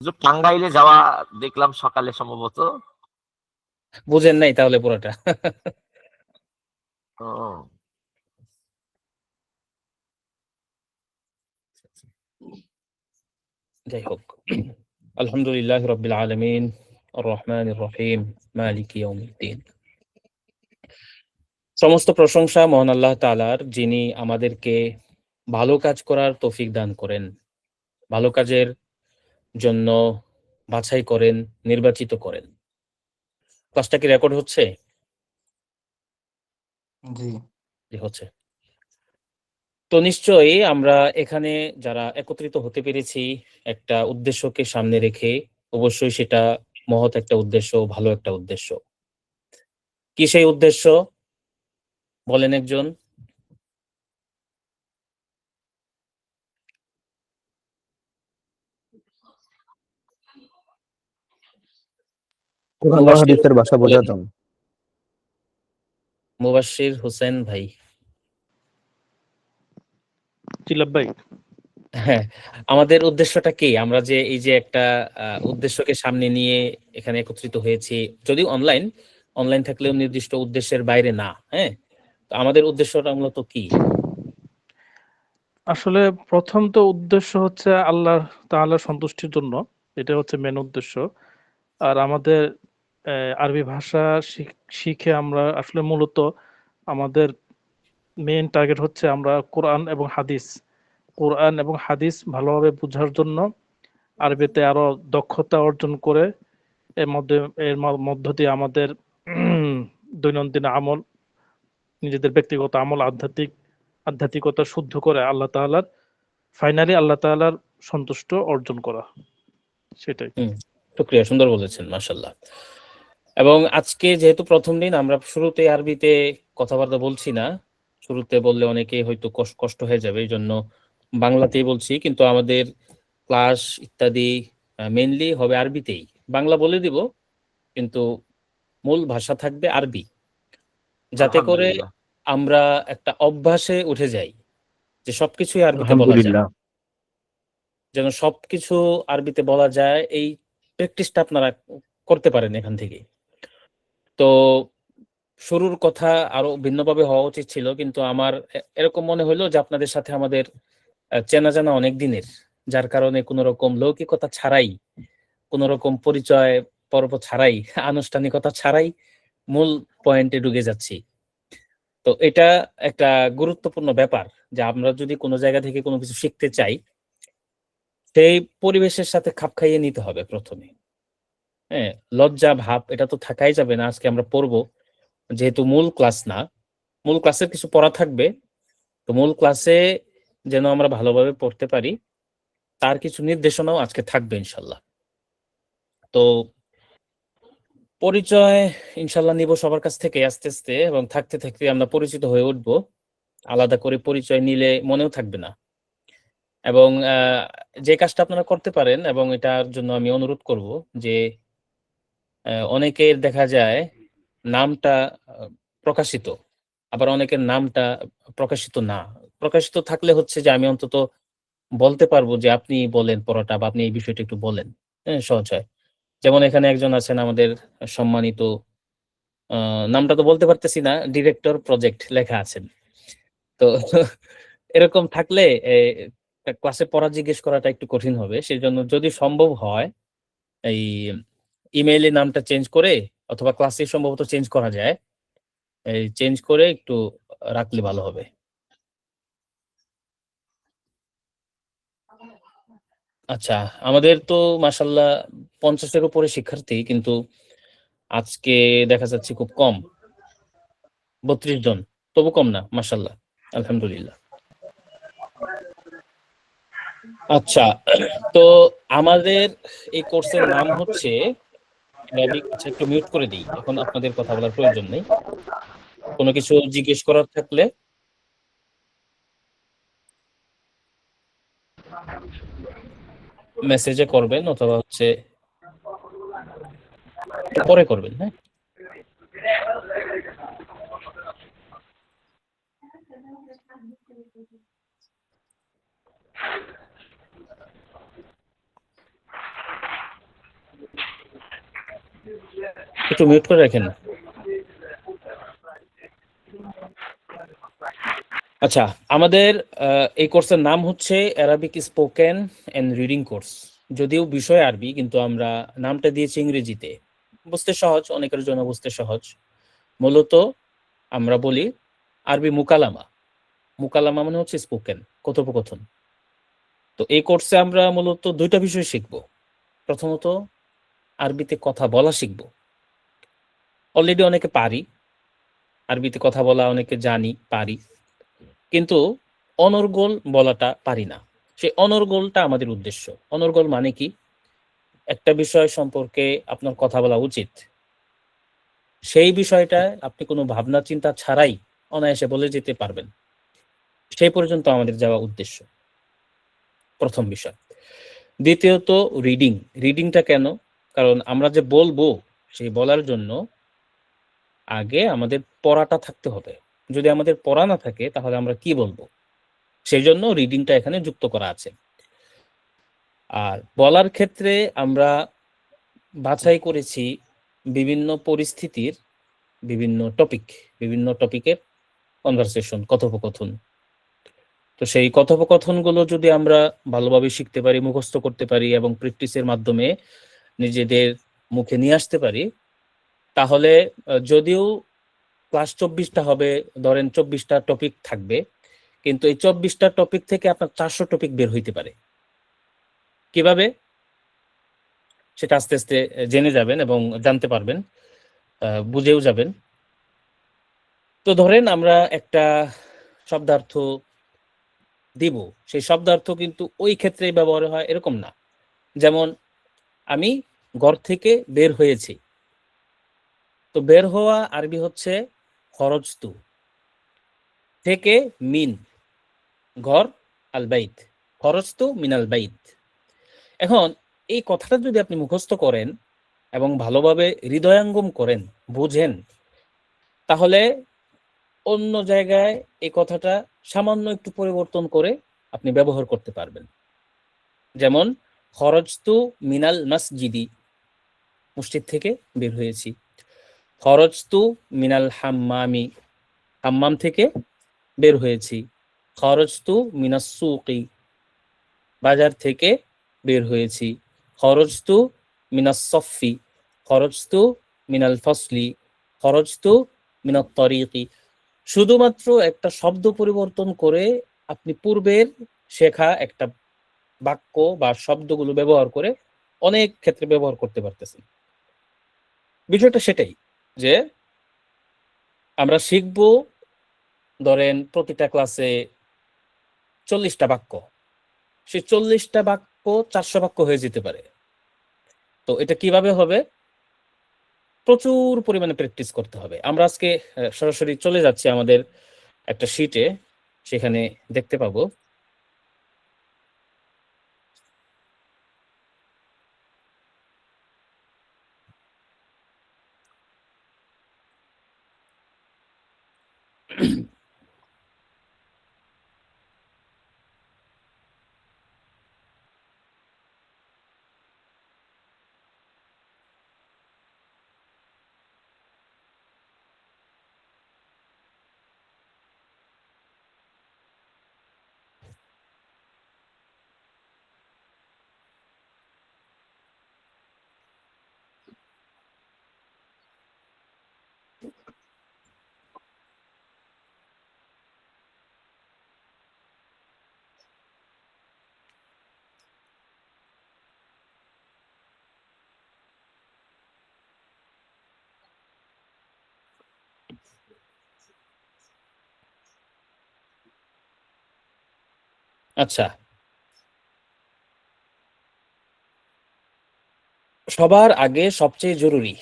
যে টাঙ্গাইলে যাওয়া দেখলাম সকালে সম্ভবত। বুঝেন নাই তাহলে পুরোটা। ও যাই হোক, আলহামদুলিল্লাহ রাব্বিল আলামিন আর রহমানির রহিম মালিকি ইয়াউমিদ্দিন। সমস্ত প্রশংসা মহান আল্লাহ তাআলার, যিনি আমাদেরকে ভালো কাজ করার তৌফিক দান করেন, ভালো কাজের জন্য বাছাই করেন, নির্বাচিত করেন। ক্লাসটা কি রেকর্ড হচ্ছে? জি জি, হচ্ছে। তো নিশ্চয়ই আমরা এখানে যারা একত্রিত হতে পেরেছি একটা উদ্দেশ্যকে সামনে রেখে, অবশ্যই সেটা মহৎ একটা উদ্দেশ্য, ভালো একটা উদ্দেশ্য। কি সেই উদ্দেশ্য বলেন একজন? কোরআন ও হাদিসের ভাষা বোঝাতাম। মুবাশশির হোসেন ভাই। চিলাব ভাই, হ্যাঁ, আমাদের উদ্দেশ্যটা কি? আমরা যে এই যে একটা উদ্দেশ্যকে সামনে নিয়ে এখানে একত্রিত হয়েছি, যদিও অনলাইন থাকলেও নির্দিষ্ট উদ্দেশ্যের বাইরে না। হ্যাঁ, তো আমাদের উদ্দেশ্যটা মূলত কি? আসলে প্রথম তো উদ্দেশ্য হচ্ছে আল্লাহ তাআলার সন্তুষ্টির জন্য, এটা হচ্ছে মেন উদ্দেশ্য। আর আমাদের আরবি ভাষা শিখে আমরা আসলে মূলত আমাদের মেন টার্গেট হচ্ছে আমরা কোরআন এবং হাদিস ভালোভাবে বোঝার জন্য আরবিতে আরো দক্ষতা অর্জন করে এর মধ্য দিয়ে আমাদের দৈনন্দিন আমল, নিজেদের ব্যক্তিগত আমল, আধ্যাত্মিকতা শুদ্ধ করে ফাইনালি আল্লাহ তাআলার সন্তুষ্ট অর্জন করা, সেটাই। শুকরিয়া, সুন্দর বলেছেন, মাশাআল্লাহ। এবং আজকে যেহেতু প্রথম দিন, আমরা শুরুতে আরবিতে কথাবার্তা বলছি না। শুরুতে বললে অনেকে হয়তো কষ্ট হয়ে যাবে, এই জন্য বাংলাতেই বলছি। কিন্তু আমাদের ক্লাস ইত্যাদি মেইনলি হবে আরবিতেই। বাংলা বলে দিব, কিন্তু মূল ভাষা থাকবে আরবি, যাতে করে আলহামদুলিল্লাহ। আমরা একটা অভ্যাসে উঠে যাই যে সবকিছুই আরবিতে বলা যায়, আলহামদুলিল্লাহ। যেন সবকিছু আরবিতে বলা যায়, এই প্র্যাকটিসটা আপনারা করতে পারেন এখান থেকে। তো শুরুর কথা আরো ভিন্নভাবে হওয়া উচিত ছিল, কিন্তু আমার এরকম মনে হলো যে আপনাদের সাথে আমাদের চেনা জানা অনেক দিনের, যার কারণে কোনো রকম লৌকিকতা ছাড়াই, কোনো রকম পরিচয় পর্ব ছাড়াই, আনুষ্ঠানিকতা ছাড়াই মূল পয়েন্টে ঢুকে যাচ্ছি। তো এটা একটা গুরুত্বপূর্ণ ব্যাপার যে আমরা যদি কোনো জায়গা থেকে কোনো কিছু শিখতে চাই, সেই পরিবেশের সাথে খাপ খাইয়ে নিতে হবে প্রথমে। হ্যাঁ, লজ্জা ভাব এটা তো থাকাই যাবে না। আজকে আমরা পড়বো, যেহেতু মূল ক্লাস না, মূল ক্লাসের কিছু পড়া থাকবে, তো মূল ক্লাসে যেন আমরা ভালোভাবে পড়তে পারি তার কিছু নির্দেশনাও আজকে থাকবে ইনশাল্লাহ। তো পরিচয় ইনশাল্লাহ নিব সবার কাছ থেকে আস্তে আস্তে, এবং থাকতে থাকতে আমরা পরিচিত হয়ে উঠব। আলাদা করে পরিচয় নিলে মনেও থাকবে না। এবং যে কাজটা আপনারা করতে পারেন, এবং এটার জন্য আমি অনুরোধ করব যে অনেকের দেখা যায় নামটা প্রকাশিত, আবার অনেকের নামটা প্রকাশিত না। প্রকাশিত থাকলে হচ্ছে যে আমি অন্তত বলতে পারবো যে আপনি বলেন পড়াটা, বা আপনি এই বিষয়টা একটু বলেন, হ্যাঁ, সহজ হয়। যেমন এখানে একজন আছেন আমাদের সম্মানিত, নামটা তো বলতে পারতেছি না, ডিরেক্টর প্রজেক্ট লেখা আছেন। তো এরকম থাকলে ক্লাসে পড়া জিজ্ঞেস করাটা একটু কঠিন হবে। সেজন্য যদি সম্ভব হয় এই ইমেইলে নামটা চেঞ্জ করে, অথবা ক্লাসে সম্ভবত চেঞ্জ করা যায়, এই চেঞ্জ করে একটু রাখলে ভালো হবে। আচ্ছা, আমাদের তো মাশাআল্লাহ 50-এর উপরে শিক্ষার্থী, কিন্তু আজকে দেখা যাচ্ছে খুব কম, 32 জন। তবু কম না, মাশাআল্লাহ, আলহামদুলিল্লাহ। আচ্ছা, তো আমাদের এই কোর্সের নাম হচ্ছে অ্যারাবিক। আচ্ছা, একটু মিউট করে দিই, এখন আপনাদের কথা বলার প্রয়োজন নেই। কোনো কিছু জিজ্ঞেস করার থাকলে মেসেজে করবেন, অথবা হচ্ছে একটু পরে করবেন। হ্যাঁ, একটু মিউট করে রাখেন। আচ্ছা, আমাদের এই কোর্সের নাম হচ্ছে Arabic spoken and reading course. যদিও বিষয় আরবি, কিন্তু আমরা নামটা দিয়েছি ইংরেজিতে। বুঝতে সহজ, অনেকের জন্য বুঝতে সহজ। মূলত আমরা বলি আরবি মুকালামা। মুকালামা মানে হচ্ছে স্পোকেন, কথোপকথন। তো এই কোর্সে আমরা মূলত দুইটা বিষয় শিখব। প্রথমত আরবিতে কথা বলা শিখব। অলরেডি অনেকে পারি, আরবিতে কথা বলা অনেকে জানি, পারি, কিন্তু অনর্গল বলাটা পারি না। সেই অনর্গলটা আমাদের উদ্দেশ্য। অনর্গল মানে কি? একটা বিষয় সম্পর্কে আপনার কথা বলা উচিত, সেই বিষয়টায় আপনি কোনো ভাবনা চিন্তা ছাড়াই অনায়াসে বলে যেতে পারবেন, সেই পর্যন্ত আমাদের যাওয়া উদ্দেশ্য, প্রথম বিষয়। দ্বিতীয়ত রিডিং। রিডিংটা কেন? কারণ আমরা যে বলবো, সেই বলার জন্য আগে আমাদের পড়াটা থাকতে হবে। যদি আমাদের পড়া না থাকে তাহলে আমরা কি বলবো? সেই জন্য রিডিংটা এখানে যুক্ত করা আছে। আর বলার ক্ষেত্রে আমরা বাছাই করেছি বিভিন্ন পরিস্থিতির বিভিন্ন টপিক, বিভিন্ন টপিকের কনভারসেশন, কথোপকথন। তো সেই কথোপকথনগুলো যদি আমরা ভালোভাবে শিখতে পারি, মুখস্থ করতে পারি এবং প্র্যাকটিসের মাধ্যমে নিজেদের মুখে নিয়ে আসতে পারি, তাহলে যদিও ক্লাস 24টা হবে, ধরেন 24টা টপিক থাকবে, কিন্তু এই 24টা টপিক থেকে আপনার 400 টপিক বের হইতে পারে। কিভাবে? সেটা আস্তে আস্তে জেনে যাবেন এবং জানতে পারবেন, বুঝেও যাবেন। তো ধরেন আমরা একটা শব্দার্থ দিব, সেই শব্দার্থ কিন্তু ওই ক্ষেত্রেই ব্যবহার হয় এরকম না। যেমন আমি ঘর থেকে বের হয়েছি, তো বের হওয়া আরবি হচ্ছে খরজতু, থেকে মিন, ঘর, আল বাইত, খরজতু মিনাল বাইত। এখন এই কথাটা যদি আপনি মুখস্থ করেন এবং ভালোভাবে হৃদয়ঙ্গম করেন, বুঝেন, তাহলে অন্য জায়গায় এই কথাটা সামান্য একটু পরিবর্তন করে আপনি ব্যবহার করতে পারবেন। যেমন খরজতু মিনাল মসজিদি, মসজিদ থেকে বের হয়েছি। খরজতু মিনাল হাম্মামি, হাম্মাম থেকে বের হয়েছি। খরজতু মিনাস সুকি, বাজার থেকে বের হয়েছি। খরজতু মিনাস সফি, খরজতু মিনাল ফসলি, খরজতু মিনাত তরিকি। শুধুমাত্র একটা শব্দ পরিবর্তন করে আপনি পূর্বের শেখা একটা বাক্য বা শব্দগুলো ব্যবহার করে অনেক ক্ষেত্রে ব্যবহার করতে পারতেছেন। বিষয়টা সেটাই যে আমরা শিখব, ধরেন প্রতিটা ক্লাসে 40টা বাক্য, সেই 40টা বাক্য 400 বাক্য হয়ে যেতে পারে। তো এটা কিভাবে হবে? প্রচুর পরিমাণে প্র্যাকটিস করতে হবে। আমরা আজকে সরাসরি চলে যাচ্ছি আমাদের একটা শিটে, সেখানে দেখতে পাবো। আচ্ছা, সবার আগে সবচেয়ে জরুরি,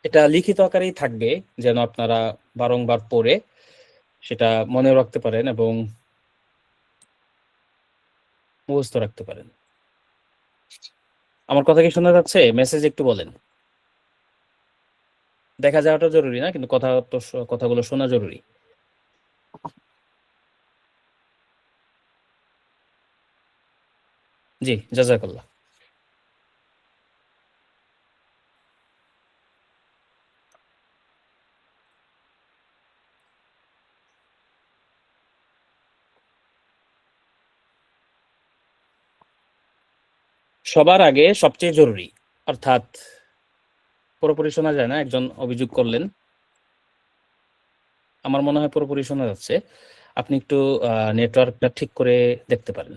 এটা লিখিত আকারেই থাকবে, যেন আপনারা বারংবার পড়ে সেটা মনে রাখতে পারেন এবং মুখস্থ রাখতে পারেন। আমার কথা কি শোনা যাচ্ছে? মেসেজ একটু বলেন। দেখা যাওয়াটা জরুরি না, কিন্তু কথাগুলো শোনা জরুরি। জি, জাযাকাল্লাহ। সবার আগে সবচেয়ে জরুরি, অর্থাৎ পুরোপুরি শোনা যায় না, একজন অভিযোগ করলেন। আমার মনে হয় পুরোপুরি শোনা যাচ্ছে। আপনি একটু নেটওয়ার্কটা ঠিক করে দেখতে পারেন।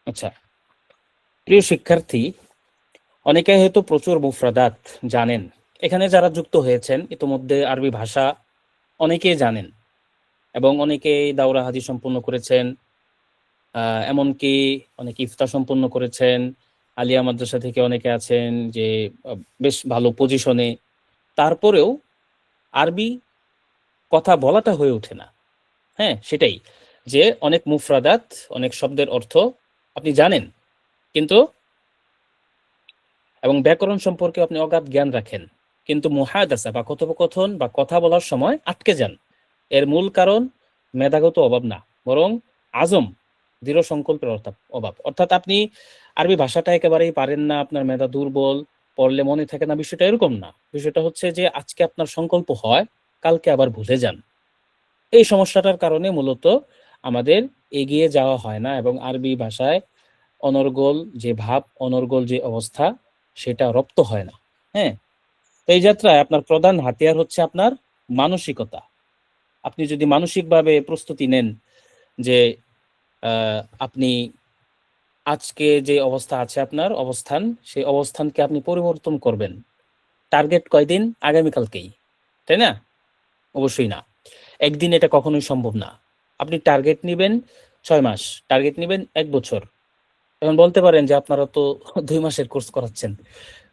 আচ্ছা, প্রিয় শিক্ষার্থী, অনেকে হয়তো প্রচুর মুফরাদাত জানেন। এখানে যারা যুক্ত হয়েছেন ইতোমধ্যে আরবি ভাষা অনেকেই জানেন এবং অনেকেই দাওরা হাদিস সম্পূর্ণ করেছেন, এমনকি অনেকে ইফতা সম্পূর্ণ করেছেন। আলিয়া মাদ্রাসা থেকে অনেকে আছেন যে বেশ ভালো পজিশনে, তারপরেও আরবি কথা বলাটা হয়ে ওঠে না। হ্যাঁ, সেটাই যে অনেক মুফরাদাত, অনেক শব্দের অর্থ আপনি জানেন, কিন্তু এবং ব্যাকরণ সম্পর্কে আপনি অগাধ জ্ঞান রাখেন, কিন্তু মুহাদাসা বা কথোপকথন বা কথা বলার সময় আটকে যান। এর মূল কারণ মেধাগত অভাব না, বরং আজম, দৃঢ় সংকল্পের অভাব। অর্থাৎ আপনি আরবি ভাষাটা একেবারেই পারেন না, আপনার মেধা দুর্বল, পড়লে মনে থাকে না, বিষয়টা এরকম না। বিষয়টা হচ্ছে যে আজকে আপনার সংকল্প হয়, কালকে আবার ভুলে যান। এই সমস্যাটার কারণে মূলত আমাদের এগিয়ে যাওয়া হয় না এবং আরবি ভাষায় অনর্গল যে ভাব, অনর্গল যে অবস্থা, সেটা রপ্ত হয় না। হ্যাঁ, এই যাত্রায় আপনার প্রধান হাতিয়ার হচ্ছে আপনার মানসিকতা। আপনি যদি মানসিকভাবে প্রস্তুতি নেন যে আপনি আজকে যে অবস্থা আছে আপনার অবস্থান, সেই অবস্থানকে আপনি পরিবর্তন করবেন। টার্গেট কয়দিন? আগামীকালকেই, তাই না? অবশ্যই না, একদিন এটা কখনোই সম্ভব না। আপনি টার্গেট নিবেন 6 মাস, টার্গেট নিবেন 1 বছর। এখন বলতে পারেন যে আপনারা তো 2 মাসের কোর্স করাচ্ছেন।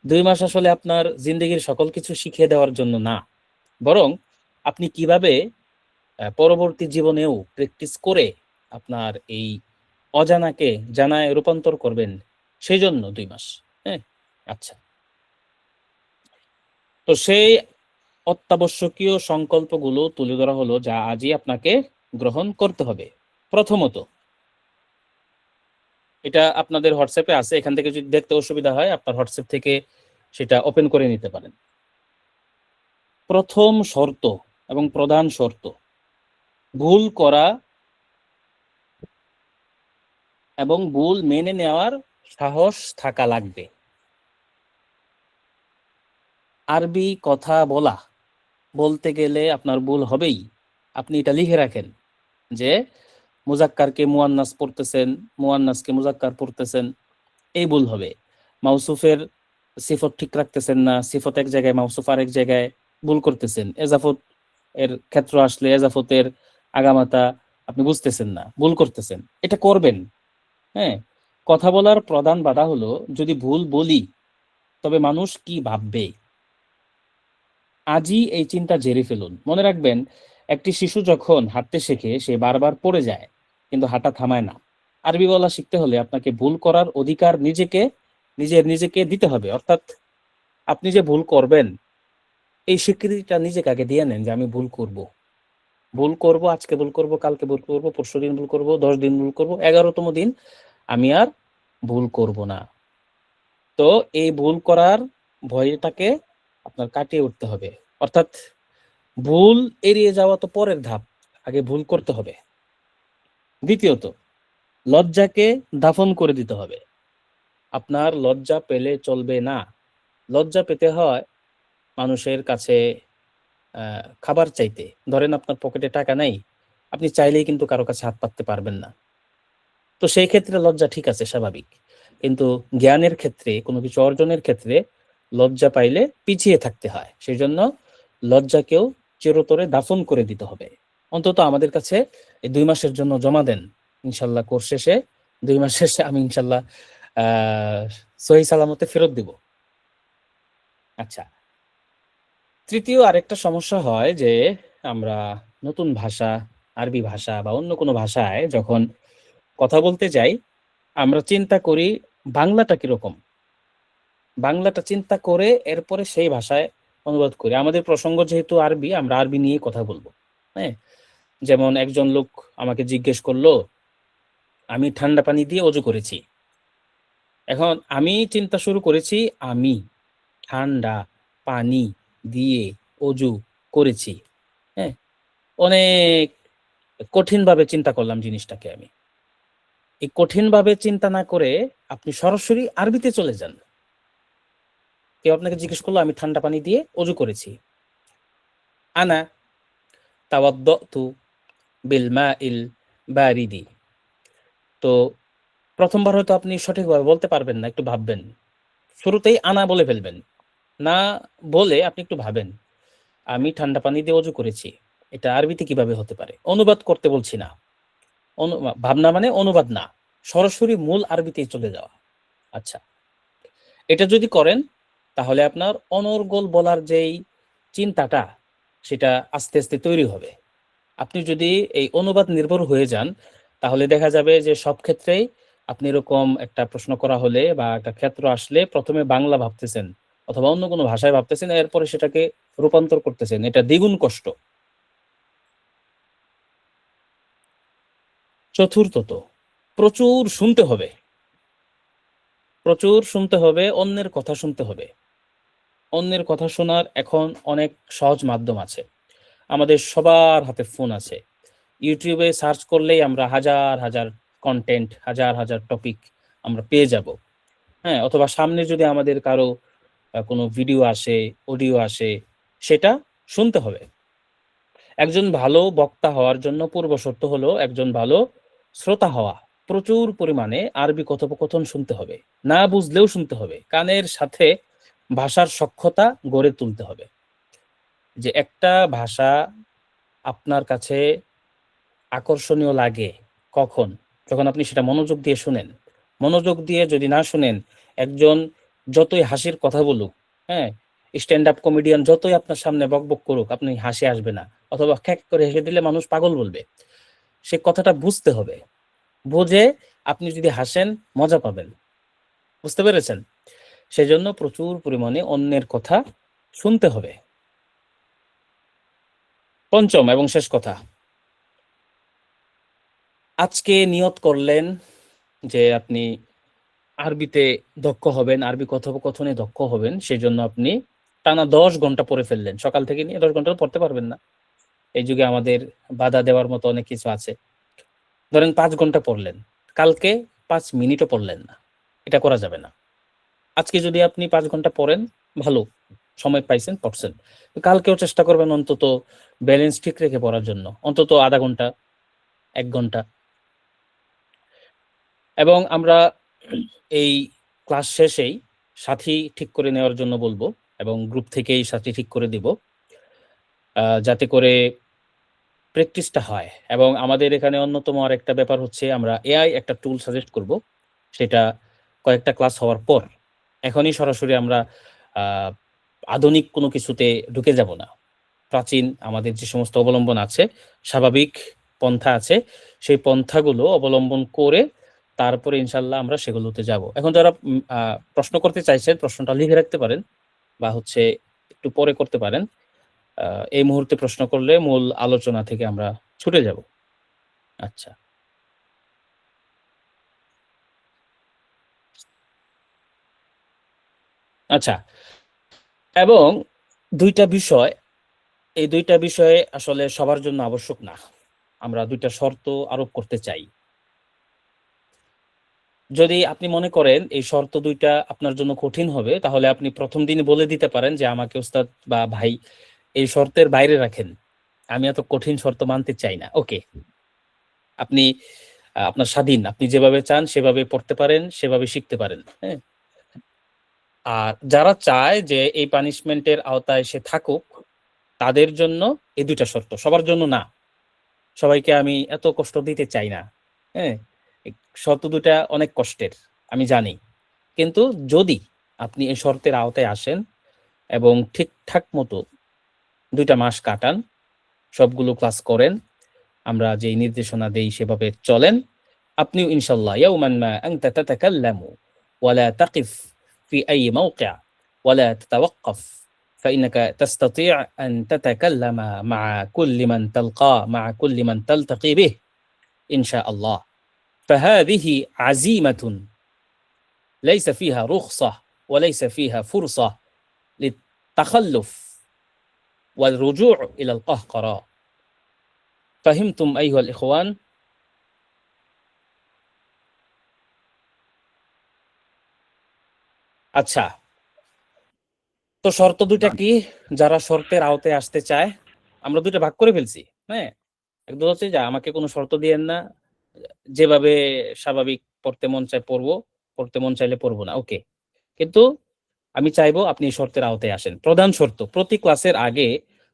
2 মাস আসলে আপনার জিন্দেগির সকল কিছু শিখিয়ে দেওয়ার জন্য না, বরং আপনি কিভাবে পরবর্তী জীবনেও প্র্যাকটিস করে আপনার এই অজানাকে জানায় রূপান্তর করবেন, সেই জন্য 2 মাস। হ্যাঁ, আচ্ছা। তো সেই অত্যাবশ্যকীয় সংকল্পগুলো তুলে ধরা হলো, যা আজই আপনাকে গ্রহণ করতে হবে। প্রথমত, এটা আপনাদের হোয়াটসঅ্যাপে আছে, এখান থেকে যদি দেখতে অসুবিধা হয় আপনার হোয়াটসঅ্যাপ থেকে সেটা ওপেন করে নিতে পারেন। প্রথম শর্ত এবং প্রধান শর্ত, ভুল করা এবং ভুল মেনে নেওয়ার সাহস থাকা লাগবে। আরবি কথা বলতে গেলে আপনার ভুল হবেই। আপনি এটা লিখে রাখেন যে মুজাক্কারকে মুয়ান্নাস পড়তেছেন, মুয়ান্নাসকে মুজাক্কার পড়তেছেন, এই ভুল হবে। মাউসুফের সিফত ঠিক রাখতেছেন না, সিফত এক জায়গায়, মাউসুফ আরেক জায়গায়, ভুল করতেছেন। এজাফত এর ক্ষেত্র আসলে এজাফতের আগামাতা আপনি বুঝতেছেন না, ভুল করতেছেন। এটা করবেন। হ্যাঁ, কথা বলার প্রধান বাধা হলো যদি ভুল বলি তবে মানুষ কি ভাববে। আজই এই চিন্তা ঝেড়ে ফেলুন। মনে রাখবেন, একটি শিশু যখন হাঁটতে শেখে সে বারবার পড়ে যায় কিন্তু হাঁটা থামায় না। আরবি বলা শিখতে হলে আপনাকে ভুল করার অধিকার নিজেকে দিতে হবে। অর্থাৎ আপনি যে ভুল করবেন এই স্বীকৃতিটা নিজেকে আগে দিয়ে নেন যে আমি ভুল করব, আজকে ভুল করব, কালকে ভুল করব, পরশুদিন ভুল করব, 10 দিন ভুল করব, 11তম দিন আমি আর ভুল করব না। তো এই ভুল করার ভয়টাকে আপনার কাটিয়ে উঠতে হবে। অর্থাৎ ভুল এড়িয়ে যাওয়া তো পরের ধাপ, আগে ভুল করতে হবে। দ্বিতীয়ত, লজ্জাকে দাফন করে দিতে হবে। আপনার লজ্জা পেলে চলবে না। লজ্জা পেতে হয় মানুষের কাছে খাবার চাইতে। ধরেন আপনার পকেটে টাকা নাই, আপনি চাইলেই কিন্তু কারো কাছে হাত পাততে পারবেন না। তো সেই ক্ষেত্রে লজ্জা ঠিক আছে, স্বাভাবিক। কিন্তু জ্ঞানের ক্ষেত্রে, কোনো কিছু অর্জনের ক্ষেত্রে লজ্জা পাইলে পিছিয়ে থাকতে হয়। সেই জন্য লজ্জাকেও চিরতরে দাফন করে দিতে হবে। অন্তত আমাদের কাছে এই 2 মাসের জন্য জমা দেন। ইনশাল্লাহ কোর্স শেষে 2 মাস শেষে আমি ইনশাল্লাহ সহি সালামতে ফেরত দিব। আচ্ছা, তৃতীয় আরেকটা সমস্যা হয় যে আমরা নতুন ভাষা, আরবি ভাষা বা অন্য কোনো ভাষায় যখন কথা বলতে যাই, আমরা চিন্তা করি বাংলাটা কিরকম, বাংলাটা চিন্তা করে এরপরে সেই ভাষায় অনুবাদ করি। আমাদের প্রসঙ্গ যেহেতু আরবি, আমরা আরবি নিয়ে কথা বলবো। হ্যাঁ, যেমন একজন লোক আমাকে জিজ্ঞেস করলো, আমি ঠান্ডা পানি দিয়ে অজু করেছি। এখন আমি চিন্তা শুরু করেছি, আমি ঠান্ডা পানি দিয়ে অজু করেছি। হ্যাঁ, অনেক কঠিনভাবে চিন্তা করলাম জিনিসটাকে আমি। এই কঠিনভাবে চিন্তা না করে আপনি সরাসরি আরবিতে চলে যান। কেউ আপনাকে জিজ্ঞেস করলো, আমি ঠান্ডা পানি দিয়ে অজু করেছি। আনা তাওয়াদ্দাতু বিল মাইল বারিদি। তো প্রথমবার হয়তো আপনি সঠিকভাবে বলতে পারবেন না, একটু ভাববেন। শুরুতেই আনা বলে ফেলবেন না, বলে আপনি একটু ভাবেন, আমি ঠান্ডা পানি দিয়ে অজু করেছি, এটা আরবিতে কিভাবে হতে পারে। অনুবাদ করতে বলছি না, ভাবনা মানে অনুবাদ না, সরাসরি মূল আরবিতেই চলে যাওয়া। আচ্ছা, এটা যদি করেন তাহলে আপনার অনর্গল বলার যেই চিন্তাটা, সেটা আস্তে আস্তে তৈরি হবে। আপনি যদি এই অনুবাদ নির্ভর হয়ে যান, তাহলে দেখা যাবে যে সব ক্ষেত্রেই আপনি এরকম একটা প্রশ্ন করা হলে বা একটা ক্ষেত্র আসলে প্রথমে বাংলা ভাবতেছেন অথবা অন্য কোনো ভাষায় ভাবতেছেন, এরপরে সেটাকে রূপান্তর করতেছেন, এটা দ্বিগুণ কষ্ট। চতুর্থত, প্রচুর শুনতে হবে, প্রচুর শুনতে হবে, অন্যের কথা শুনতে হবে। অন্যের কথা শোনার এখন অনেক সহজ মাধ্যম আছে। আমাদের সবার হাতে ফোন আছে। ইউটিউবে সার্চ করলেই আমরা হাজার হাজার কন্টেন্ট, হাজার হাজার টপিক আমরা পেয়ে যাব। হ্যাঁ, অথবা সামনে যদি আমাদের কারো কোনো ভিডিও আসে, অডিও আসে, সেটা শুনতে হবে। একজন ভালো বক্তা হওয়ার জন্য পূর্ব শর্ত হলো একজন ভালো শ্রোতা হওয়া। প্রচুর পরিমাণে আরবি কথোপকথন শুনতে হবে, না বুঝলেও শুনতে হবে, কানের সাথে ভাষার সখ্যতা গড়ে তুলতে হবে। যে একটা ভাষা আপনার কাছে আকর্ষণীয় লাগে কখন? যখন আপনি সেটা মনোযোগ দিয়ে শুনেন। মনোযোগ দিয়ে যদি না শুনেন, একজন যতই হাসির কথা বলুক, হ্যাঁ, স্ট্যান্ড আপ কমেডিয়ান যতই আপনার সামনে বকবক করুক, আপনি হাসি আসবে না, অথবা খ্যাক করে হেসে দিলে মানুষ পাগল বলবে। সে কথাটা বুঝতে হবে, বুঝে আপনি যদি হাসেন মজা পাবেন। বুঝতে পেরেছেন? সেজন্য প্রচুর পরিমাণে অন্যের কথা শুনতে হবে। পঞ্চম এবং শেষ কথা, আজকে নিয়ত করলেন যে আপনি আরবিতে দক্ষ হবেন, আরবি কথোপকথনে দক্ষ হবেন, সেজন্য আপনি টানা 10 ঘন্টা পড়ে ফেললেন। সকাল থেকে নিয়ে 10 ঘন্টা পড়তে পারবেন না, এই যুগে আমাদের বাধা দেওয়ার মতো অনেক কিছু আছে। ধরেন 5 ঘন্টা পড়লেন, কালকে 5 মিনিটও পড়লেন না, এটা করা যাবে না। আজকে যদি আপনি 5 ঘন্টা পড়েন, ভালো, সময় পাইছেন, পড়ছেন। কালকেও চেষ্টা করবেন অন্তত ব্যালেন্স ঠিক রেখে পড়ার জন্য, অন্তত আধা ঘন্টা, 1 ঘন্টা। এবং আমরা এই ক্লাস শেষেই সাথী ঠিক করে নেওয়ার জন্য বলবো, এবং গ্রুপ থেকেই সাথী ঠিক করে দিব, যাতে করে প্র্যাকটিসটা হয়। এবং আমাদের এখানে অন্যতম আরেকটা ব্যাপার হচ্ছে, আমরা এআই একটা টুল সাজেস্ট করব, সেটা কয়েকটা ক্লাস হওয়ার পর। এখনই সরাসরি আমরা আধুনিক কোনো কিছুতে ঢুকে যাব না। প্রাচীন আমাদের যে সমস্ত অবলম্বন আছে, স্বাভাবিক পন্থা আছে, সেই পন্থাগুলো অবলম্বন করে তারপরে ইনশাল্লাহ আমরা সেগুলোতে যাব। এখন যারা প্রশ্ন করতে চাইছেন, প্রশ্নটা লিখে রাখতে পারেন, বা হচ্ছে একটু পরে করতে পারেন। এই মুহূর্তে প্রশ্ন করলে মূল আলোচনা থেকে আমরা ছুটে যাব। আচ্ছা, আচ্ছা। এবং দুইটা বিষয়, এই দুইটা বিষয়ে আসলে সবার জন্য আবশ্যক না। আমরা দুইটা শর্ত আরোপ করতে চাই। যদি আপনি মনে করেন এই শর্ত দুইটা আপনার জন্য কঠিন হবে, তাহলে আপনি প্রথম দিনে বলে দিতে পারেন যে আমাকে ওস্তাদ বা ভাই এই শর্তের বাইরে রাখেন, আমি এত কঠিন শর্ত মানতে চাই না। ওকে, আপনি আপনার স্বাধীন, আপনি যেভাবে চান সেভাবে পড়তে পারেন, সেভাবে শিখতে পারেন। হ্যাঁ, আর যারা চায় যে এই পানিশমেন্টের আওতায় সে থাকুক, তাদের জন্য এই দুইটা শর্ত, সবার জন্য না। সবাইকে আমি এত কষ্ট দিতে চাই না। হ্যাঁ, এই শর্ত দুটা অনেক কষ্টের, আমি জানি। কিন্তু যদি আপনি এই শর্তের আওতায় আসেন এবং ঠিকঠাক মতো 2টা মাস কাটান, সবগুলো ক্লাস করেন, আমরা যেই নির্দেশনা দেই সেভাবে চলেন, আপনিও ইনশাআল্লাহ ইয়াউমান মা আনতা তাতাকাল্লামু ওয়া লা তাকিফ في أي موقع ولا تتوقف فإنك تستطيع أن تتكلم مع كل من تلقاه مع كل من تلتقي به إن شاء الله فهذه عزيمة ليس فيها رخصة وليس فيها فرصة للتخلف والرجوع إلى القهقرة فهمتم أيها الإخوان؟ আচ্ছা, তো শর্ত দুইটা কি? যারা শর্তের আওতায় আসতে চায়, আমরা দুইটা ভাগ করে ফেলছি। হ্যাঁ, একদম হচ্ছে যে আমাকে কোনো শর্ত দিয়েন না, যেভাবে স্বাভাবিক পড়তে মন চায় পড়বো, পড়তে মন চাইলে পড়বো না, ওকে। কিন্তু আমি চাইবো আপনি এই শর্তের আওতায় আসেন। প্রধান শর্ত, প্রতি ক্লাসের আগে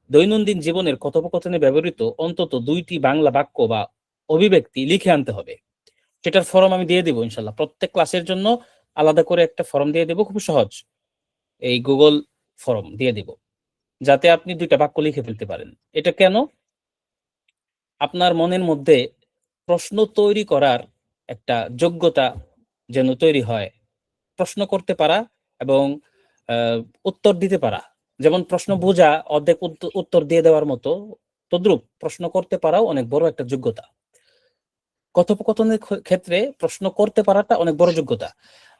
দৈনন্দিন জীবনের কথোপকথনে ব্যবহৃত অন্তত 2টি বাংলা বাক্য বা অভিব্যক্তি লিখে আনতে হবে। সেটার ফর্ম আমি দিয়ে দেবো ইনশাল্লাহ। প্রত্যেক ক্লাসের জন্য আলাদা করে একটা ফর্ম দিয়ে দেবো, খুব সহজ, এই গুগল ফর্ম দিয়ে দেব, যাতে আপনি 2টা বাক্য লিখে ফেলতে পারেন। এটা কেন? আপনার মনের মধ্যে প্রশ্ন তৈরি করার একটা যোগ্যতা যেন তৈরি হয়, প্রশ্ন করতে পারা এবং উত্তর দিতে পারা। যেমন প্রশ্ন বোঝা অর্ধেক উত্তর দিয়ে দেওয়ার মতো, তদ্রূপ প্রশ্ন করতে পারাও অনেক বড় একটা যোগ্যতা। কথোপকথনের ক্ষেত্রে প্রশ্ন করতে পারাটা অনেক বড় যোগ্যতা।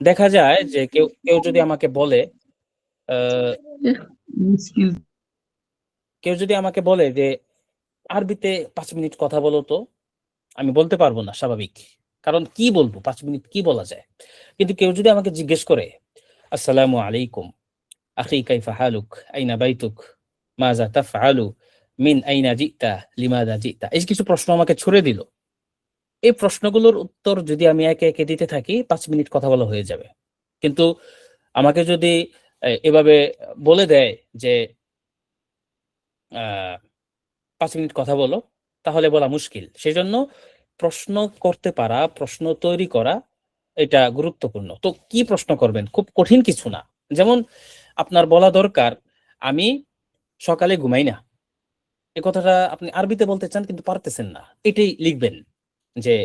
দেখা যায় যে কেউ যদি আমাকে বলে যে আরবিতে 5 মিনিট কথা বলো তো, আমি বলতে পারবো না, স্বাভাবিক, কারণ কি বলবো, 5 মিনিট কি বলা যায়। কিন্তু কেউ যদি আমাকে জিজ্ঞেস করে আসসালামু আলাইকুম আখি কাইফা হালুক আইনা বাইতুক মাযা তাফআলু মিন আইনা জিতা লিমাযা জিতা, এই কিছু প্রশ্ন আমাকে ছুড়ে দিল, এই প্রশ্নগুলোর উত্তর যদি আমি একে একে দিতে থাকি 5 মিনিট কথা বলা হয়ে যাবে। কিন্তু আমাকে যদি এভাবে বলে দেয় যে 5 মিনিট কথা বলো, তাহলে বলা মুশকিল। সেজন্য প্রশ্ন করতে পারা, প্রশ্ন তৈরি করা, এটা গুরুত্বপূর্ণ। তো কি প্রশ্ন করবেন? খুব কঠিন কিছু না। যেমন আপনার বলা দরকার আমি সকালে ঘুমাই না, এই কথাটা আপনি আরবিতে বলতে চান কিন্তু পারতেছেন না, এটাই লিখবেন যে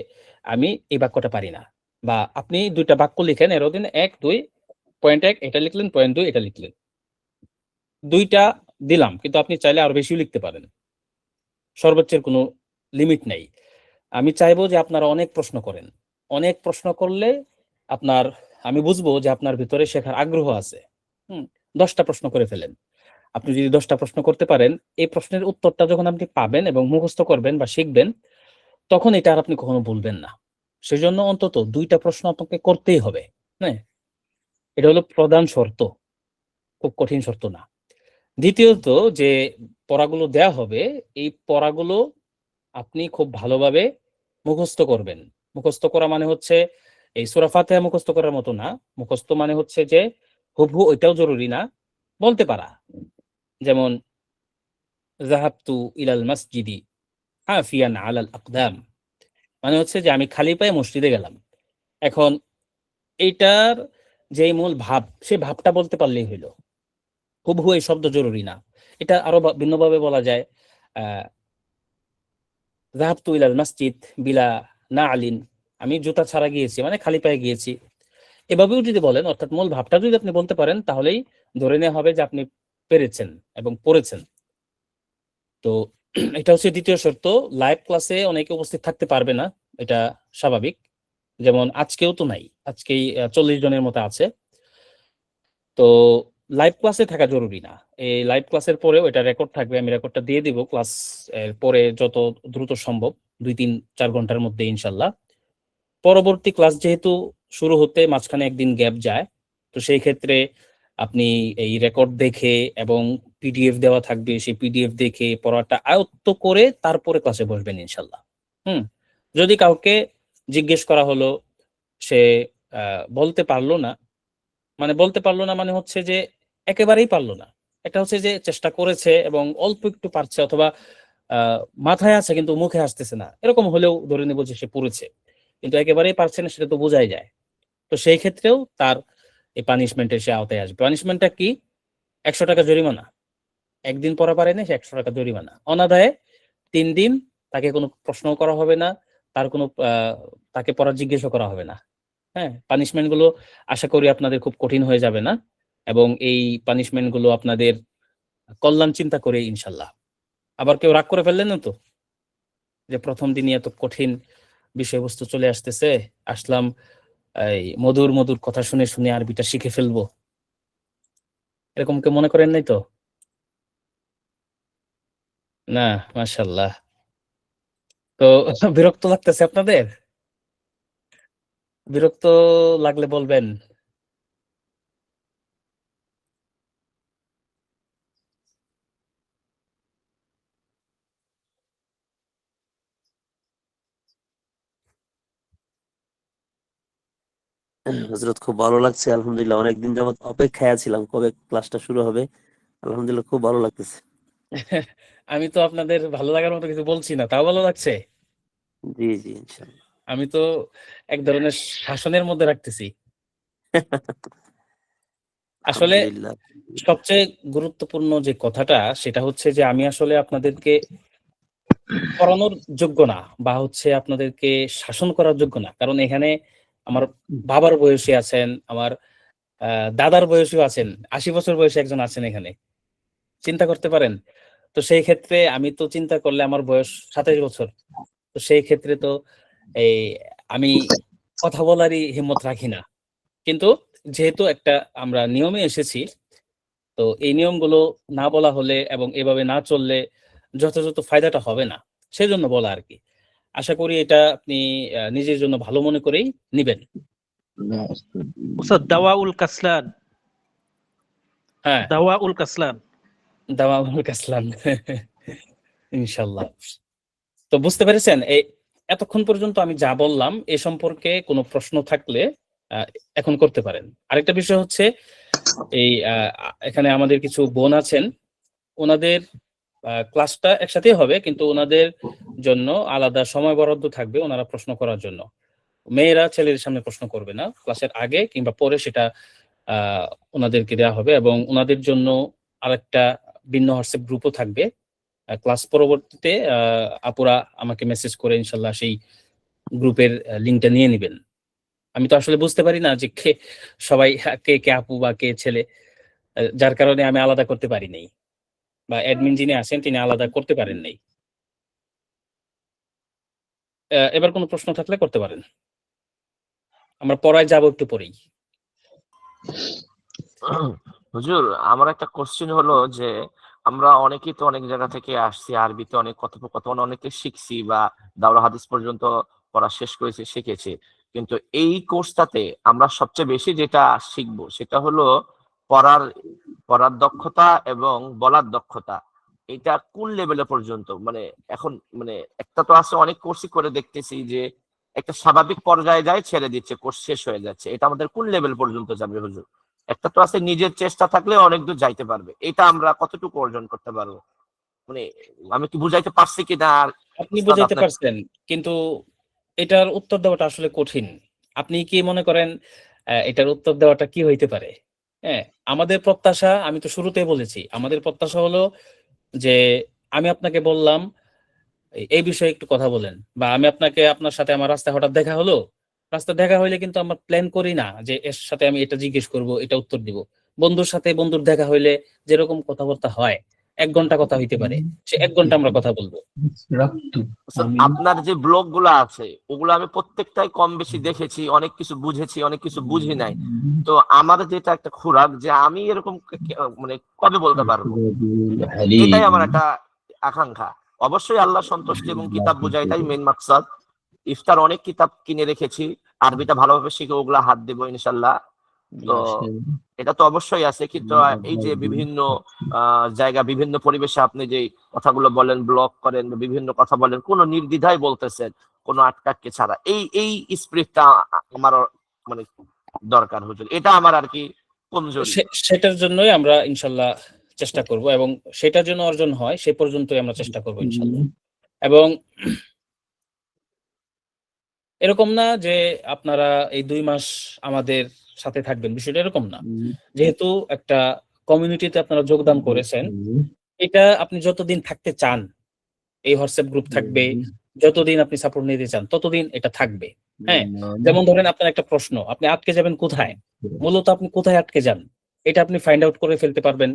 আমি এই বাক্যটা পারি না। বা আপনি 2টা বাক্য লিখেন, এর অধীনে 1, 2, পয়েন্ট 1 এটা লিখলেন, পয়েন্ট 2 এটা লিখলেন, 2টা দিলাম, কিন্তু আপনি চাইলে আরো বেশিও লিখতে পারেন, সর্বোচ্চের কোনো লিমিট নাই। আমি চাইবো যে আপনারা অনেক প্রশ্ন করেন, অনেক প্রশ্ন করলে আমি বুঝবো যে আপনার ভিতরে শেখার আগ্রহ আছে। 10টা প্রশ্ন করে ফেলেন। আপনি যদি 10টা প্রশ্ন করতে পারেন, এই প্রশ্নের উত্তরটা যখন আপনি পাবেন এবং মুখস্থ করবেন বা শিখবেন, তখন এটা আর আপনি কখনো ভুলবেন না। সেজন্য অন্তত 2টা প্রশ্ন আপনাকে করতেই হবে। হ্যাঁ, এটা হলো প্রধান শর্ত, খুব কঠিন শর্ত না। দ্বিতীয়ত, যে পড়াগুলো দেয়া হবে, এই পড়াগুলো আপনি খুব ভালোভাবে মুখস্থ করবেন। মুখস্থ করা মানে হচ্ছে এই সূরা ফাতিহা মুখস্থ করার মতো না। মুখস্থ মানে হচ্ছে যে হুবহু ওইটাও জরুরি না, বলতে পারা। যেমন যাহাবতু ইলাল মাসজিদি হাফিয়ান আলাল আকদাম, মানে হচ্ছে যে আমি খালি পায়ে মসজিদে গেলাম। এখন এইটার যে মূল ভাব, সেই ভাবটা বলতে পারলেই হইলো। হুবহু এই শব্দ জরুরি না। এটা আরো ভিন্নভাবে বলা যায়, যাহাবতু ইলাল মাসজিদ বিলা নাআলিন, আমি জুতা ছাড়া গিয়েছি, মানে খালি পায়ে গিয়েছি। এভাবেও যদি বলেন, অর্থাৎ মূল ভাবটা যদি আপনি বলতে পারেন, তাহলেই ধরে নেওয়া হবে যে আপনি পেরেছেন এবং পড়েছেন। তো এটা হচ্ছে দ্বিতীয় শর্ত। লাইভ ক্লাসে অনেকে উপস্থিত থাকতে পারবে না, এটা স্বাভাবিক। যেমন আজকেও তো নাই, আজকেই 40 জনের মতো আছে। তো লাইভ ক্লাসে থাকা জরুরি না, এই লাইভ ক্লাসের পরেও এটা রেকর্ড থাকবে, আমি রেকর্ডটা দিয়ে দিব ক্লাস এর পরে যত দ্রুত সম্ভব, 2-3-4 ঘন্টার মধ্যে ইনশাল্লাহ। পরবর্তী ক্লাস যেহেতু শুরু হতে মাঝখানে একদিন গ্যাপ যায়, তো সেই ক্ষেত্রে আপনি এই রেকর্ড দেখে এবং পিডিএফ দেওয়া থাকবে, সেই পিডিএফ দেখে পড়াটা আয়ত্ত করে তারপরে ক্লাসে বসবেন ইনশাল্লাহ। যদি কাউকে জিজ্ঞেস করা হলো, সে বলতে পারলো না, মানে হচ্ছে যে একেবারেই পারলো না, একটা হচ্ছে যে চেষ্টা করেছে এবং অল্প একটু পারছে, অথবা মাথায় আছে কিন্তু মুখে আসতেছে না, এরকম হলেও ধরে নেব যে সে পড়েছে। কিন্তু একেবারেই পারছে না, সেটা তো বোঝাই যায়। তো সেই ক্ষেত্রেও তার এই পানিশমেন্টের সে আওতায় আসবে। পানিশমেন্টটা কি? 100 টাকা জরিমানা। একদিন পড়া পারে না, সে 100 টাকা জরিমানা। অনাদায়ে 3 দিন তাকে কোনো প্রশ্ন করা হবে না, তার কোনো তাকে পড়া জিজ্ঞেসও করা হবে না। হ্যাঁ, পানিশমেন্ট গুলো আশা করি আপনাদের খুব কঠিন হয়ে যাবে না, এবং এই পানিশমেন্ট গুলো আপনাদের কল্যাণ চিন্তা করে ইনশাল্লাহ। আবার কেউ রাগ করে ফেললেন না তো, যে প্রথম দিনই এত কঠিন বিষয়বস্তু চলে আসতেছে, আসলাম এই মধুর মধুর কথা শুনে শুনে আরবিটা শিখে ফেলবো, এরকম কেউ মনে করেন নাই তো? না, মাশাআল্লাহ। তো বিরক্ত লাগতেছে আপনাদের? বিরক্ত লাগলে বলবেন। হজরত খুব ভালো লাগছে, আলহামদুলিল্লাহ। অনেকদিন যাবত অপেক্ষায় ছিলাম কবে ক্লাসটা শুরু হবে। আলহামদুলিল্লাহ খুব ভালো লাগতেছে। আমি তো আপনাদের ভালো লাগার মতো কিছু বলছি না, তাও ভালো লাগছে। জি জি, ইনশাআল্লাহ। আমি তো এক ধরনের শাসনের মধ্যে রাখতেছি। আসলে আলহামদুলিল্লাহ। সবচেয়ে গুরুত্বপূর্ণ যে কথাটা সেটা হচ্ছে যে আমি আসলে আপনাদেরকে পড়ানোর যোগ্য না, বা হচ্ছে আপনাদেরকে শাসন করার যোগ্য না, কারণ এখানে আমার বাবার বয়সী আছেন, আমার দাদার বয়সীও আছেন, ৮০ বছর বয়সী একজন আছেন এখানে, চিন্তা করতে পারেন। তো সেই ক্ষেত্রে আমি তো চিন্তা করলে আমার বয়স ২৭ বছর। তো সেই ক্ষেত্রে তো এই আমি কথা বলারই হিম্মত রাখি না। কিন্তু যেহেতু একটা আমরা নিয়মে এসেছি, তো এই নিয়মগুলো না বলা হলে এবং এভাবে না চললে যথাযথ ফায়দাটা হবে না, সেজন্য বলা আর কি। আশা করি এটা আপনি নিজের জন্য ভালো মনে করেই নিবেন। উস্তাদ দাওয়াউল কাসলান, হ্যাঁ, দাওয়াউল কাসলান। দাওয়ামুল কাসলান। ইনশাল্লাহ। তো বুঝতে পেরেছেন, এই এতক্ষণ পর্যন্ত আমি যা বললাম এ সম্পর্কে কোনো প্রশ্ন থাকলে আহ, এখন করতে পারেন। আরেকটা বিষয় হচ্ছে এই এখানে আমাদের কিছু বোন আছেন, ওনাদের ক্লাসটা একসাথেই হবে, কিন্তু ওনাদের জন্য আলাদা সময় বরাদ্দ থাকবে ওনারা প্রশ্ন করার জন্য। মেয়েরা ছেলেদের সামনে প্রশ্ন করবে না, ক্লাসের আগে কিংবা পরে সেটা ওনাদেরকে দেওয়া হবে, এবং ওনাদের জন্য আরেকটা ভিন্ন হোয়াটসঅ্যাপ গ্রুপও থাকবে। ক্লাস পরবর্তীতে আপুরা আমাকে মেসেজ করে ইনশাল্লাহ সেই গ্রুপের লিঙ্কটা নিয়ে নেবেন। আমি তো আসলে বুঝতে পারি না যে কে সবাই, কে কে আপু বা কে ছেলে, যার কারণে আমি আলাদা করতে পারি নাই, বা অ্যাডমিন যিনি আছেন তিনি আলাদা করতে পারেন নাই। এবার কোনো প্রশ্ন থাকলে করতে পারেন, আমরা পড়ায় যাবো একটু পরেই। হুজুর, আমার একটা কোশ্চেন হলো যে আমরা অনেকেই তো অনেক জায়গা থেকে আসছি, আরবিতে অনেক কথোপকথন অনেকে শিখছি বা দাওরা হাদিস পর্যন্ত পড়া শেষ করেছি, শিখেছি, কিন্তু এই কোর্সটাতে আমরা সবচেয়ে বেশি যেটা শিখবো সেটা হলো পড়ার পড়ার দক্ষতা এবং বলার দক্ষতা। এটা কোন লেভেলে পর্যন্ত, মানে এখন মানে একটা তো আছে, অনেক কোর্সই করে দেখতেছি যে একটা স্বাভাবিক পর্যায়ে যায়, ছেড়ে দিচ্ছে, কোর্স শেষ হয়ে যাচ্ছে। এটা আমাদের কোন লেভেল পর্যন্ত যাবে হুজুর? একটা তো আছে নিজের চেষ্টা থাকলে অনেক দূর যাইতে পারবে, এটা আমরা কতটুকু অর্জন করতে পারবো? মানে আমি কি বুঝাইতে পারছি কিনা? আর আপনি উস্তাদ বুঝাইতে আপনার পারছেন, কিন্তু এটার উত্তর দেওয়াটা আসলে কঠিন। আপনি কি মনে করেন এটার উত্তর দেওয়াটা কি হইতে পারে? হ্যাঁ, আমাদের প্রত্যাশা, আমি তো শুরুতেই বলেছি, আমাদের প্রত্যাশা হলো যে আমি আপনাকে বললাম এই বিষয়ে একটু কথা বলেন, বা আমি আপনার সাথে আমার রাস্তায় হঠাৎ দেখা হলো, রাস্তায় দেখা হইলে কিন্তু আমরা প্ল্যান করি না যে এর সাথে আমি এটা জিজ্ঞেস করব, এটা উত্তর দিব। বন্ধুর সাথে বন্ধুর দেখা হইলে যেরকম কথাবার্তা হয়, ১ ঘন্টা কথা হইতে পারে, সে ১ ঘন্টা আমরা কথা বলবো। উস্তাদ, আপনার যে ব্লগ গুলো আছে ওগুলো আমি প্রত্যেকটাই কম বেশি দেখেছি, অনেক কিছু বুঝেছি, অনেক কিছু বুঝি নাই। তো আমার যেটা একটা খোরাক যে আমি এরকম মানে কবে বলতে পারবো, এটাই আমার একটা আকাঙ্ক্ষা। অবশ্যই আল্লাহ সন্তুষ্টি এবং কিতাব বুঝাইটাই মেন মাকসাদ। ইফতার অনেক কিতাব কিনে রেখেছি, আরবিটা ভালোভাবে শিখে ওগুলা হাত দেবো ইনশাল্লাহ। তো এটা তো অবশ্যই আছে, কিন্তু এই যে বিভিন্ন জায়গা, বিভিন্ন পরিবেশে আপনি যে কথাগুলো বলেন, ব্লগ করেন বা বিভিন্ন কথা বলেন, কোনো নির্দ্বিধায় বলতেছেন, কোনো আটকাটকে ছাড়া, এই স্পিরিটটা আমার মানে দরকার হুজুর, এটা আমার আর কি কমজোরি। সেটার জন্যই আমরা ইনশাল্লাহ চেষ্টা করব, এবং সেটার জন্য অর্জন হয় সে পর্যন্তই আমরা চেষ্টা করব ইনশাল্লাহ। এবং এরকম না যে আপনারা এই ২ মাস আমাদের সাথে থাকবেন, বিষয়টা এরকম না। যেহেতু একটা কমিউনিটিতে আপনারা যোগদান করেছেন, এটা আপনি যতদিন থাকতে চান, এই হোয়াটসঅ্যাপ গ্রুপ থাকবে, যতদিন আপনি সাপোর্ট নিতে চান ততদিন এটা থাকবে। হ্যাঁ, যেমন ধরেন আপনার একটা প্রশ্ন, আপনি আটকে যাবেন কোথায়, মূলত আপনি কোথায় আটকে যান এটা আপনি ফাইন্ড আউট করে ফেলতে পারবেন,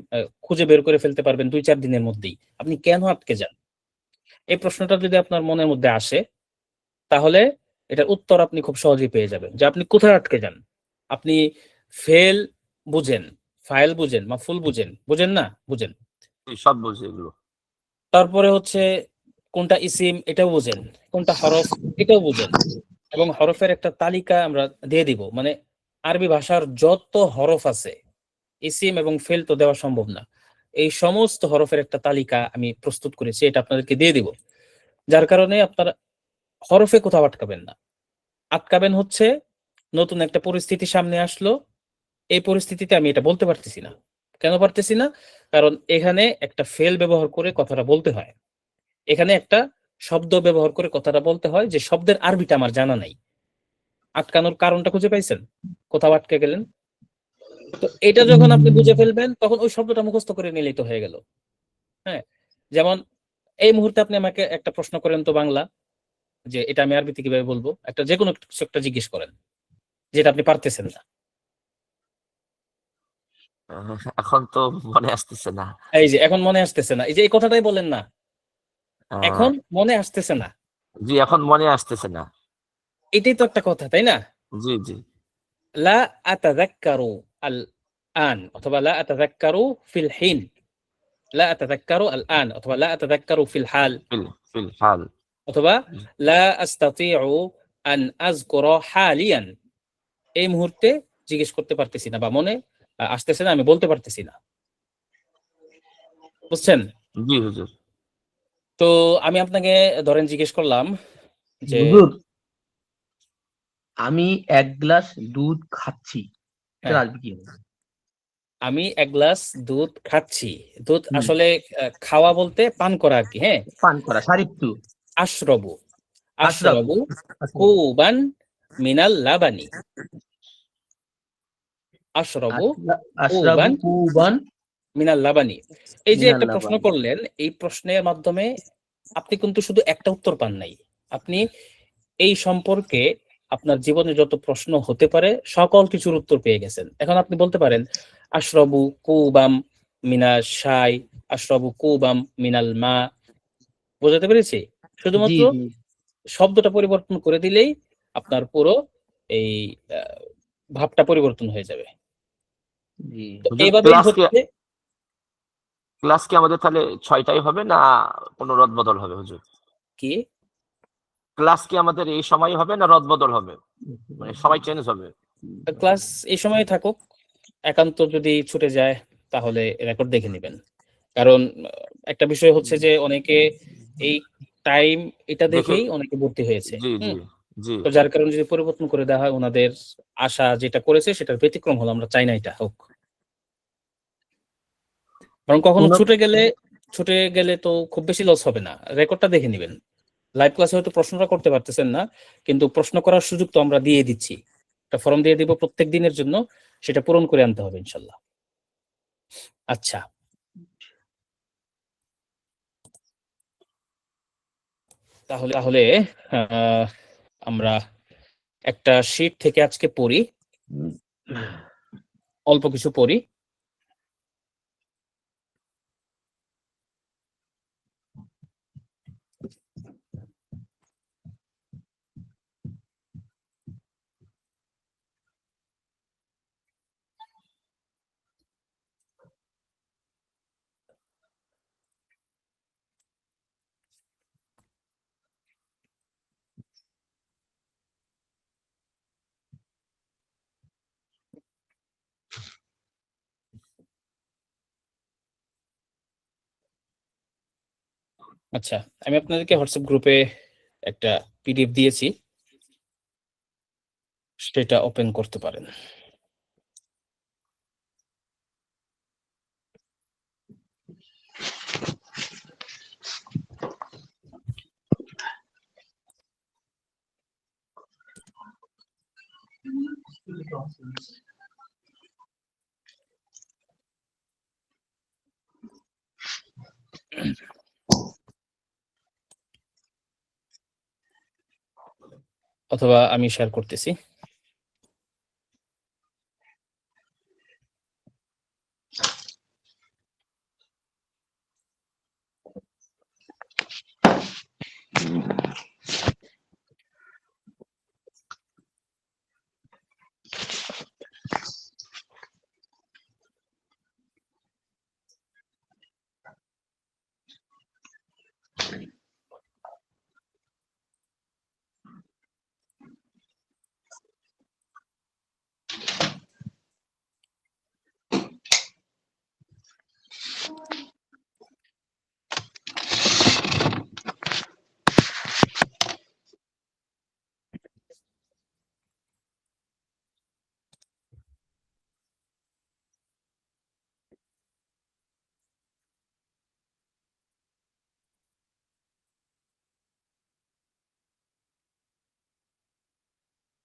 খুঁজে বের করে ফেলতে পারবেন 2-4 দিনের মধ্যেই। আপনি কেন আটকে যান, এই প্রশ্নটা যদি আপনার মনের মধ্যে আসে, তাহলে এটার উত্তর আপনি খুব সহজেই পেয়ে যাবেন যে আপনি কোথায় আটকে যান। আপনি ফেল বুঝেন, ফাইল বুঝেন, মাফুল বুঝেন, বুঝেন না? বুঝেন। সব বুঝি এগুলো। তারপরে হচ্ছে কোনটা ইসিম এটাও বুঝেন, কোনটা হরফ এটাও বুঝেন, এবং হরফের একটা তালিকা আমরা দিয়ে দিব। মানে আরবি ভাষার যত হরফ আছে, ইসিম এবং ফেল তো দেওয়া সম্ভব না, এই সমস্ত হরফের একটা তালিকা আমি প্রস্তুত করেছি, এটা আপনাদেরকে দিয়ে দিব। যার কারণে আপনারা হরফে কোথাও আটকাবেন না। আটকাবেন হচ্ছে নতুন একটা পরিস্থিতি সামনে আসলো, এই পরিস্থিতিতে আমি এটা বলতে পারতেছি না। কেন পারতেছি না? কারণ এখানে একটা ফেল ব্যবহার করে কথাটা বলতে হয়, এখানে একটা শব্দ ব্যবহার করে কথাটা বলতে হয়, যে শব্দের আরবিটা আমার জানা নাই। আটকানোর কারণটা খুঁজে পাইছেন, কোথাও আটকে গেলেন। তো এটা যখন আপনি বুঝে ফেলবেন, তখন ওই শব্দটা মুখস্থ করে নিলেই তো হয়ে গেল। হ্যাঁ, যেমন এই মুহূর্তে আপনি আমাকে একটা প্রশ্ন করেন তো বাংলা, যে এটা আমি আরবিতে কিভাবে বলবো, একটা যে কোনো কিছু একটা জিজ্ঞেস করেন যেটা আপনি পারতেছেন না। এখন তো মনে আসতেছে না। এই যে এখন মনে আসতেছে না, এই যে এই কথাটাই বলেন না, আহ, এখন মনে আসতেছে না, জি, এখন মনে আসতেছে না। এটাই তো একটা কথা, তাই না? জি, জি। লা আতাযাক্কারু আল আন, অথবা লা আতাযাক্কারু ফিল হিন, লা আতাযাক্কারু আল আন, অথবা লা আতাযাক্কারু ফিল হাল, ফিল ফিল হাল। অথবা লা আস্তাতিউ আন আযকুরা হালিয়ান, এই মুহূর্তে জিজ্ঞেস করতে পারতেছি না, বা মনে আসতেছে না, আমি বলতে পারতেছি না। বুঝছেন? জি হুজুর। তো আমি আপনাকে ধরেন জিজ্ঞেস করলাম যে হুজুর, আমি 1 গ্লাস দুধ খাচ্ছি, এটার হ্যাঁ, আরবি কি হবে? আমি 1 গ্লাস দুধ খাচ্ছি। দুধ হুম, আসলে খাওয়া বলতে পান করা আর কি। হ্যাঁ, পান করা, শারিবতু, আশরবু, আশরাবু, আশরবু আশরাবু, কুবান মিনাল লাবানি, আশরবু আশরাবু কুবান কুবান মিনাল লাবানি। এই যে মিনাল একটা প্রশ্ন লাবান। করলেন, এই প্রশ্নের মাধ্যমে আপনি কিন্তু শুধু একটা উত্তর পান নাই, আপনি এই সম্পর্কে আপনার জীবনে যত প্রশ্ন হতে পারে সকল কিছুর উত্তর পেয়ে গেছেন। এখন আপনি বলতে পারেন আশরাবু কুবাম মিনাল শাই, আশরাবু কুবাম মিনাল মা। বোঝাতে পেরেছি? জি শুধুমাত্র জি শব্দটা পরিবর্তন করে দিলেই আপনার পুরো এই আহ, ভাবটা পরিবর্তন হয়ে যাবে। জি। তো হুজুর, এইভাবেই ক্লাস কি হচ্ছে। ক্লাস কি আমাদের তাহলে 6টাই হবে না কোনো রদবদল হবে হুজুর? কি ক্লাস কি আমাদের এই সময় হবে না রদবদল হবে? মানে সময় চেঞ্জ হবে? ক্লাস এই সময় থাকুক, একান্ত যদি ছুটে যায় তাহলে রেকর্ড দেখে নেবেন। কারণ একটা বিষয় হচ্ছে যে অনেকে এই টাইম এটা দেখে। দেখেই অনেকে ভর্তি হয়েছে। জি, জি, জি। তো যার কারণে যদি পরিবর্তন করে দেওয়া হয়, ওনাদের আশা যেটা করেছে সেটার ব্যতিক্রম হলো, আমরা চাই না এটা হোক। কারণ কখনো ছুটে গেলে তো খুব বেশি লস হবে না, রেকর্ডটা দেখে নেবেন। লাইভ ক্লাসে হয়তো প্রশ্নটা করতে পারতেছেন না, কিন্তু প্রশ্ন করার সুযোগ তো আমরা দিয়ে দিচ্ছি, একটা ফর্ম দিয়ে দিব প্রত্যেক দিনের জন্য, সেটা পূরণ করে আনতে হবে ইনশাল্লাহ। আচ্ছা, তাহলে তাহলে আমরা একটা শীট থেকে আজকে পড়ি, অল্প কিছু পড়ি। আচ্ছা, আমি আপনাদেরকে হোয়াটসঅ্যাপ গ্রুপে একটা পিডিএফ দিয়েছি, সেটা ওপেন করতে পারেন। অথবা আমি শেয়ার করতেছি।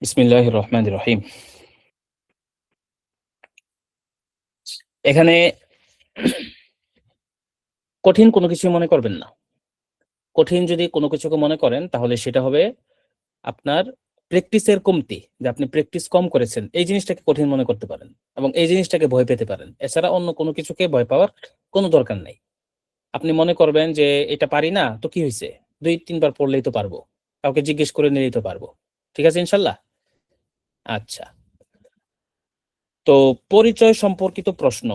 বিসমিল্লাহির রহমানির রহিম। এখানে কঠিন কোনো কিছু মনে করবেন না। কঠিন যদি কোনো কিছুকে মনে করেন তাহলে সেটা হবে আপনার প্র্যাকটিসের কমতি, যে আপনি প্র্যাকটিস কম করেছেন, এই জিনিসটাকে কঠিন মনে করতে পারেন এবং এই জিনিসটাকে ভয় পেতে পারেন। এছাড়া অন্য কোনো কিছুকে ভয় পাওয়ার কোনো দরকার নাই। আপনি মনে করবেন যে এটা পারি না তো কি হয়েছে, 2-3 বার পড়লেই তো পারবো, কাউকে জিজ্ঞেস করে নিলেই তো পারবো। ঠিক আছে ইনশাল্লাহ? আচ্ছা, তো পরিচয় সম্পর্কিত প্রশ্ন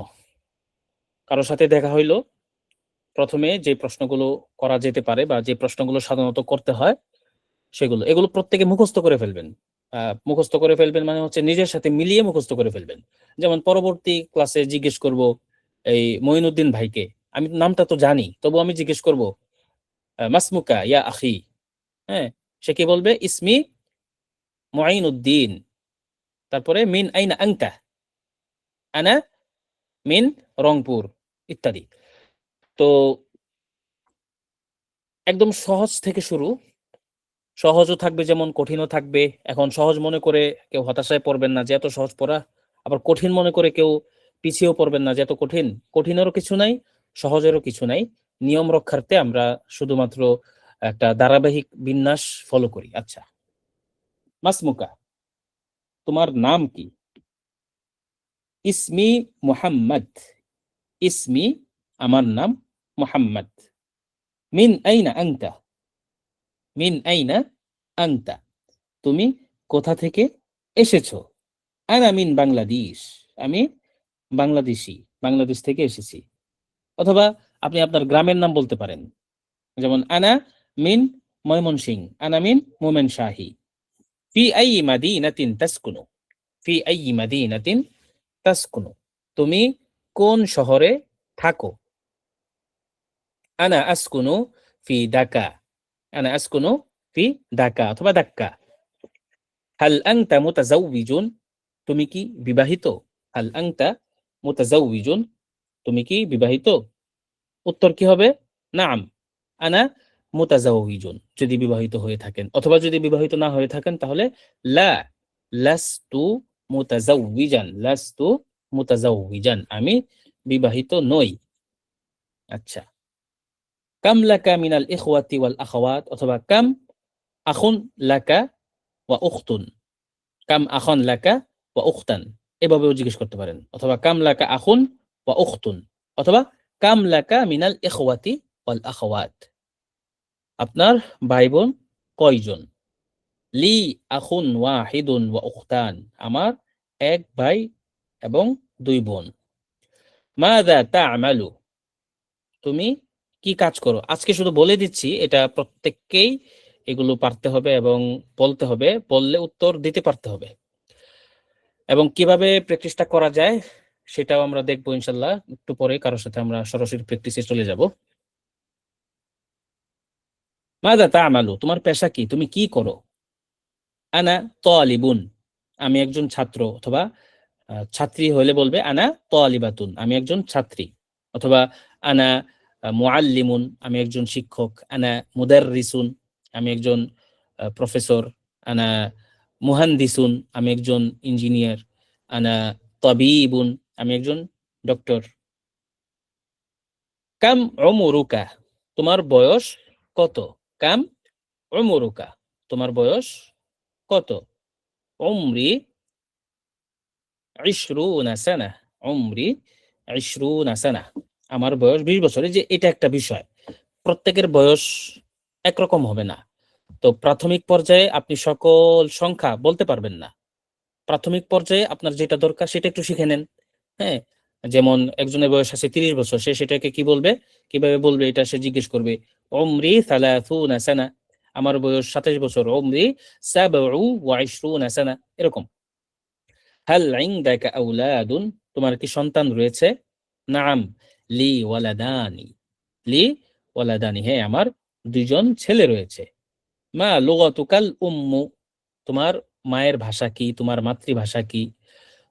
কারোর সাথে দেখা হইলো, প্রথমে যে প্রশ্নগুলো করা যেতে পারে বা যে প্রশ্নগুলো সাধারণত করতে হয় এগুলো প্রত্যেকে মুখস্থ করে ফেলবেন। মুখস্থ করে ফেলবেন মানে হচ্ছে নিজের সাথে মিলিয়ে মুখস্থ করে ফেলবেন। যেমন পরবর্তী ক্লাসে জিজ্ঞেস করব এই মঈনুদ্দিন ভাইকে, আমি নামটা তো জানি, তবু আমি জিজ্ঞেস করব মাসমুকা ইয়া আখি, হ্যাঁ, সে কি বলবে? ইসমি মুঈনুদ্দিন, তারপরে মিন আইনা আনতা, আনা মিন রংপুর, ইত্যাদি। তো একদম সহজ থেকে শুরু, সহজও থাকবে যেমন কঠিনও থাকবে। এখন সহজ মনে করে কেউ হতাশায় পড়বেন না যে এত সহজ পড়া, আবার কঠিন মনে করে কেউ পিছিয়েও পড়বেন না যে এত কঠিন। কঠিনেরও কিছু নাই, সহজেরও কিছু নাই। নিয়ম রক্ষার্থে আমরা শুধুমাত্র একটা ধারাবাহিক বিন্যাস ফলো করি। আচ্ছা, মাসমুকা, তোমার নাম কি? ইসমি মুহাম্মদ, ইসমি আমার নাম, মুহাম্মদ। মিন আইনা আনতা, মিন আইনা আনতা, তুমি কোথা থেকে এসেছো? আনা মিন বাংলাদেশ, আমি বাংলাদেশি, বাংলাদেশ থেকে এসেছি। অথবা আপনি আপনার গ্রামের নাম বলতে পারেন, যেমন আনা মিন ময়মনসিং, আনা মিন মোমেনশাহী। ফি আই মাদিনাতিন তাসকুনু, ফি আই মাদিনাতিন তাসকুনু, তুমি কোন শহরে থাকো? আনা আসকুনু ফি ঢাকা, আনা আসকুনু ফি ঢাকা অথবা ধাক্কা। হাল আনতা মুতাজাউবিজুন, তুমি কি বিবাহিত? হাল আনতা মুতাজাউবিজুন, তুমি কি বিবাহিত? উত্তর কি হবে? নাম, আনা মুতাজাউবিজুন, যদি বিবাহিত হয়ে থাকেন। অথবা যদি বিবাহিত না হয়ে থাকেন তাহলে লা, লাস্তু মুতাজাউবিজান, লাস্তু মুতাজাউবিজান, আমি বিবাহিত নই। আচ্ছা, কাম লাকা মিনাল ইখওয়াতি ওয়াল আখাওয়াত, অথবা কাম আখুন লাকা ওয়া উখতুন, কাম আখন লাকা ওয়া উখতান, এভাবেও জিজ্ঞেস করতে পারেন। অথবা কাম লাকা আখুন ওয়া উখতুন, অথবা কাম লাকা মিনাল ইখওয়াতি ওয়াল আখাওয়াত, আপনার ভাই বোন কয়জন? লি আখুন ওয়াহিদুন ওয়া উখতান, আমার এক ভাই এবং 2 বোন। মাযা তা'মালু, তুমি কি কাজ করো? আজকে শুধু বলে দিচ্ছি, এটা প্রত্যেককেই এগুলো পারতে হবে এবং বলতে হবে, বললে উত্তর দিতে পারতে হবে। এবং কিভাবে প্র্যাকটিসটা করা যায় সেটাও আমরা দেখবো ইনশাল্লাহ একটু পরে, কারোর সাথে আমরা সরাসরি প্র্যাকটিসে চলে যাব। মাযা তা'মালু, তোমার পেশা কি, তুমি কি করো? আনা তালিবুন, আমি একজন ছাত্র, অথবা ছাত্রী হলে বলবে আনা তালিবাতুন, আমি একজন ছাত্রী। অথবা আনা মুআল্লিমুন, আমি একজন শিক্ষক। আনা মুদাররিসুন, আমি একজন প্রফেসর। আনা মুহান্দিসুন, আমি একজন ইঞ্জিনিয়ার। আনা তাবিবুন, আমি একজন ডক্টর। কাম উমরুকা, তোমার বয়স কত? কাম উমরুকা, তোমার বয়স কত? উমরি 20 সানা, উমরি 20 সানা, আমার বয়স 20 বছর। এই যে এটা একটা বিষয়, প্রত্যেকের বয়স একরকম হবে না। তো প্রাথমিক পর্যায়ে আপনি সকল সংখ্যা বলতে পারবেন না। প্রাথমিক পর্যায়ে আপনার যেটা দরকার সেটা একটু শিখে নেন। হ্যাঁ, যেমন একজনের বয়স আছে 30 বছর, সে সেটাকে কি বলবে, কিভাবে বলবে, এটা সে জিজ্ঞেস করবে। উমরি 30 সানা, আমার বয়স 27 বছর। উমরি 27 সানা, এরকম। হাল ইনদাকা আওলাদুন, তোমার কি সন্তান রয়েছে? নাম, লি ওয়ালাদানি, লি ওয়ালাদানি, হ্যাঁ আমার 2জন ছেলে রয়েছে। মা লুগাতুকাল উম্মু, তোমার মায়ের ভাষা কি, তোমার মাতৃভাষা কি?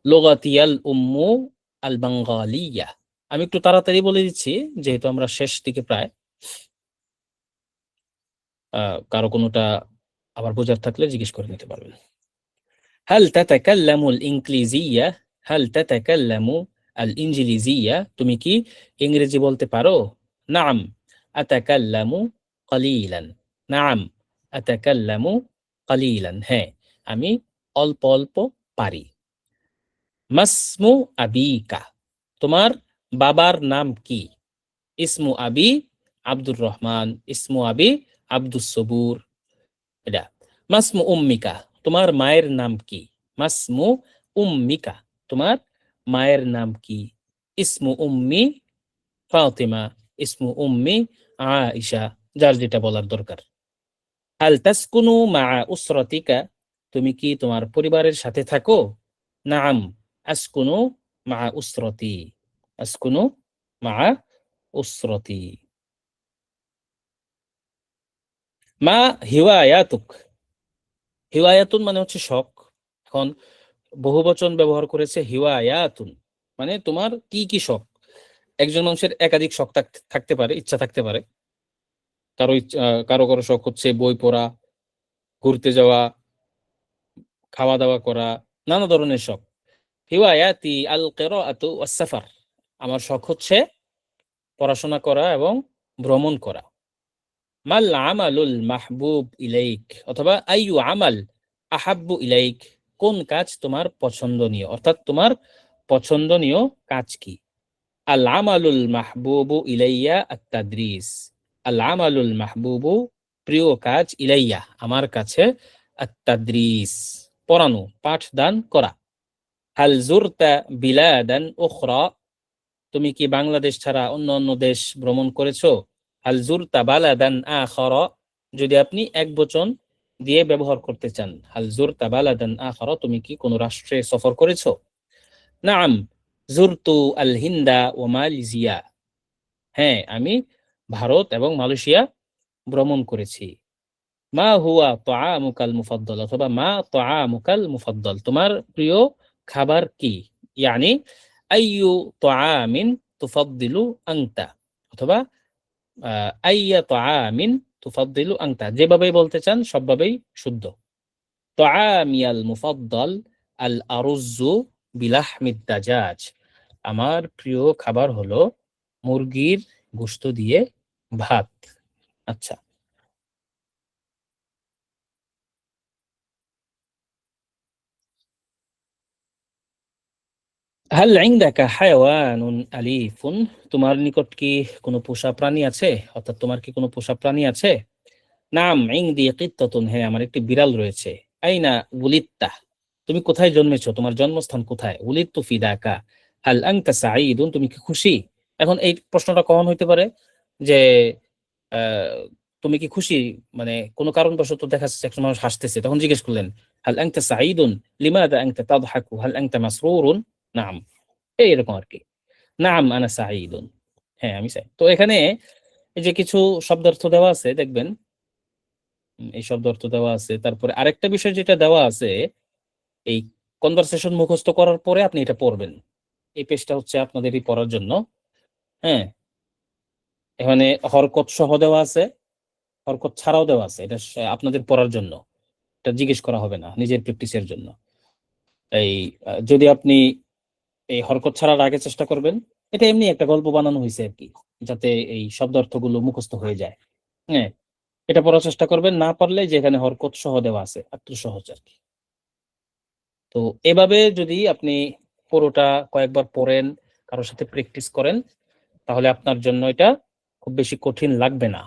লুগাতিয়াল উম্মু আল বাঙ্গালিয়া। আমি একটু তাড়াতাড়ি বলে দিচ্ছি যেহেতু আমরা শেষ দিকে প্রায়। কারো কোনোটা আবার বোঝার থাকলে জিজ্ঞেস করে নিতে পারবেন। হাল তাতাকাল্লামুল ইংলিজিয়া, হাল তাতাকাল্লামু আল ইনজিলিজিয়া, তুমি কি ইংরেজি বলতে পারো? নাম, আতাকাল্লামু কালিলান, নাম আতাকাল্লামু কালিলান, হ্যাঁ আমি অল্প অল্প পারি। মাসমু আবিকা, তোমার বাবার নাম কি? ইসমু আবি আব্দুর রহমান, ইসমু আবি আব্দুস সবুর, এটা। মাসমু উম্মিকা, তোমার মায়ের নাম কি? মাসমু উম্মিকা, তোমার মায়ের নাম কি? ইসমু উম্মি ফাতিমা, ইসমু উম্মি আয়েশা, যার যেটা বলার দরকার। হাল তাসকুনু মা উসরাতিকা, তুমি কি তোমার পরিবারের সাথে থাকো? নাম, আসকুনু মা উসরতি, আসকুনু মা উসরতি। মা হিওয়ায়াতুক, হিওয়ায়াতুন মানে হচ্ছে শখ। এখন বহুবচন ব্যবহার করেছে হিওয়ায়াতুন, মানে তোমার কি কি শখ। একজন মানুষের একাধিক শখ থাকতে পারে, ইচ্ছা থাকতে পারে। কারো কারো শখ হচ্ছে বই পড়া, ঘুরতে যাওয়া, খাওয়া দাওয়া করা, নানা ধরনের শখ। হিওয়ায়াতি আল কিরাআতু ওয়াস সাফার, আমার শখ হচ্ছে পড়াশোনা করা এবং ভ্রমণ করা। মাল আমালুল মাহবুব ইলাইক, অথবা আইয়ু আমাল আহাব্বু ইলাইক, কোন কাজ তোমার পছন্দনীয়, অর্থাৎ তোমার পছন্দনীয় কাজ কি? আল আমালুল মাহবুবু ইলাইয়া আত-তাদরিস, আল আমালুল মাহবুবু প্রিয় কাজ, ইলাইয়া আমার কাছে, আত-তাদরিস পড়ানো, পাঠদান করা। হাল জুরতা বিলাদান উখরা, তুমি কি বাংলাদেশ ছাড়া অন্য অন্য দেশ ভ্রমণ করেছো? হাল জুরতা বালাদান আখারা, যদি আপনি একবচন দিয়ে ব্যবহার করতে চান, হাল জুরতা বালাদান আখারা, তুমি কি কোনো রাষ্ট্রে সফর করেছো? নাম, জুরতু আল হিন্দা ওয়া মালয়েশিয়া, হ্যাঁ আমি ভারত এবং মালয়েশিয়া ভ্রমণ করেছি। মা হুয়া তাআমুকাল মুফাদ্দাল, অথবা মা তাআমুকাল মুফাদ্দাল, তোমার প্রিয় খাবার কি? ইয়ানি আইয়ু তাআমিন তুফাদ্দিলু আনতা, অথবা আইয়া তাআমিন তুফাদ্দিলু আনতা, যেভাবেই বলতে চান সবভাবেই শুদ্ধ। তাআমিয়াল মুফাদ্দাল আল আরুযু বিলাহমিদ দাজাজ, আমার প্রিয় খাবার হলো মুরগির গোশত দিয়ে ভাত। আচ্ছা, হাল ইনদাকা হায়াওয়ানুন আলিফুন, তোমার নিকট কি কোনো পোষা প্রাণী আছে, অর্থাৎ তোমার কি কোনো পোষা প্রাণী আছে? নাম, ইনদি কিত্তাতুন, হ্যাঁ আমার একটি বিড়াল রয়েছে। আইনা উলিদতা, তুমি কোথায় জন্মেছো, তোমার জন্মস্থান কোথায়? উলিদতু ফি ঢাকা। হাল আনতা সাঈদুন, তুমি কি খুশি? এখন এই প্রশ্নটা কখন হইতে পারে যে আহ, তুমি কি খুশি, মানে কোনো কারণবশত দেখা যাচ্ছে একজন মানুষ হাসতেছে, তখন জিজ্ঞেস করলেন হাল আনতা সাঈদুন, লিমাযা আনতা তাদহাকু, হাল আনতা মাসরুরুন, নাম, এইরকম আর কি। নাম আনা সাঈদুন, হ্যাঁ আমি চাই। তো এখানে এই যে কিছু শব্দার্থ দেওয়া আছে দেখবেন, এই শব্দার্থ দেওয়া আছে। তারপরে আরেকটা বিষয় যেটা দেওয়া আছে, এই কনভারসেশন মুখস্থ করার পরে আপনি এটা পড়বেন। এই পেজটা হচ্ছে আপনাদেরই পড়ার জন্য। হ্যাঁ, এখানে হরকত সহ দেওয়া আছে, হরকত ছাড়াও দেওয়া আছে, এটা আপনাদের পড়ার জন্য, এটা জিজ্ঞেস করা হবে না, নিজের প্র্যাকটিসের জন্য। এই যদি আপনি এই হরকত ছাড়ার আগে চেষ্টা করবেন, এটা এমনি একটা গল্প বানানো হয়েছে আর কি, যাতে এই শব্দার্থগুলো মুখস্থ হয়ে যায়। হ্যাঁ, এটা পড়ার চেষ্টা করবেন, না পারলে যে এখানে হরকত সহ দেওয়া আছে, একটু সহজ আর কি। তো এভাবে যদি আপনি পুরোটা কয়েকবার পড়েন, কারোর সাথে প্র্যাকটিস করেন, তাহলে আপনার জন্য এটা খুব বেশি কঠিন লাগবে না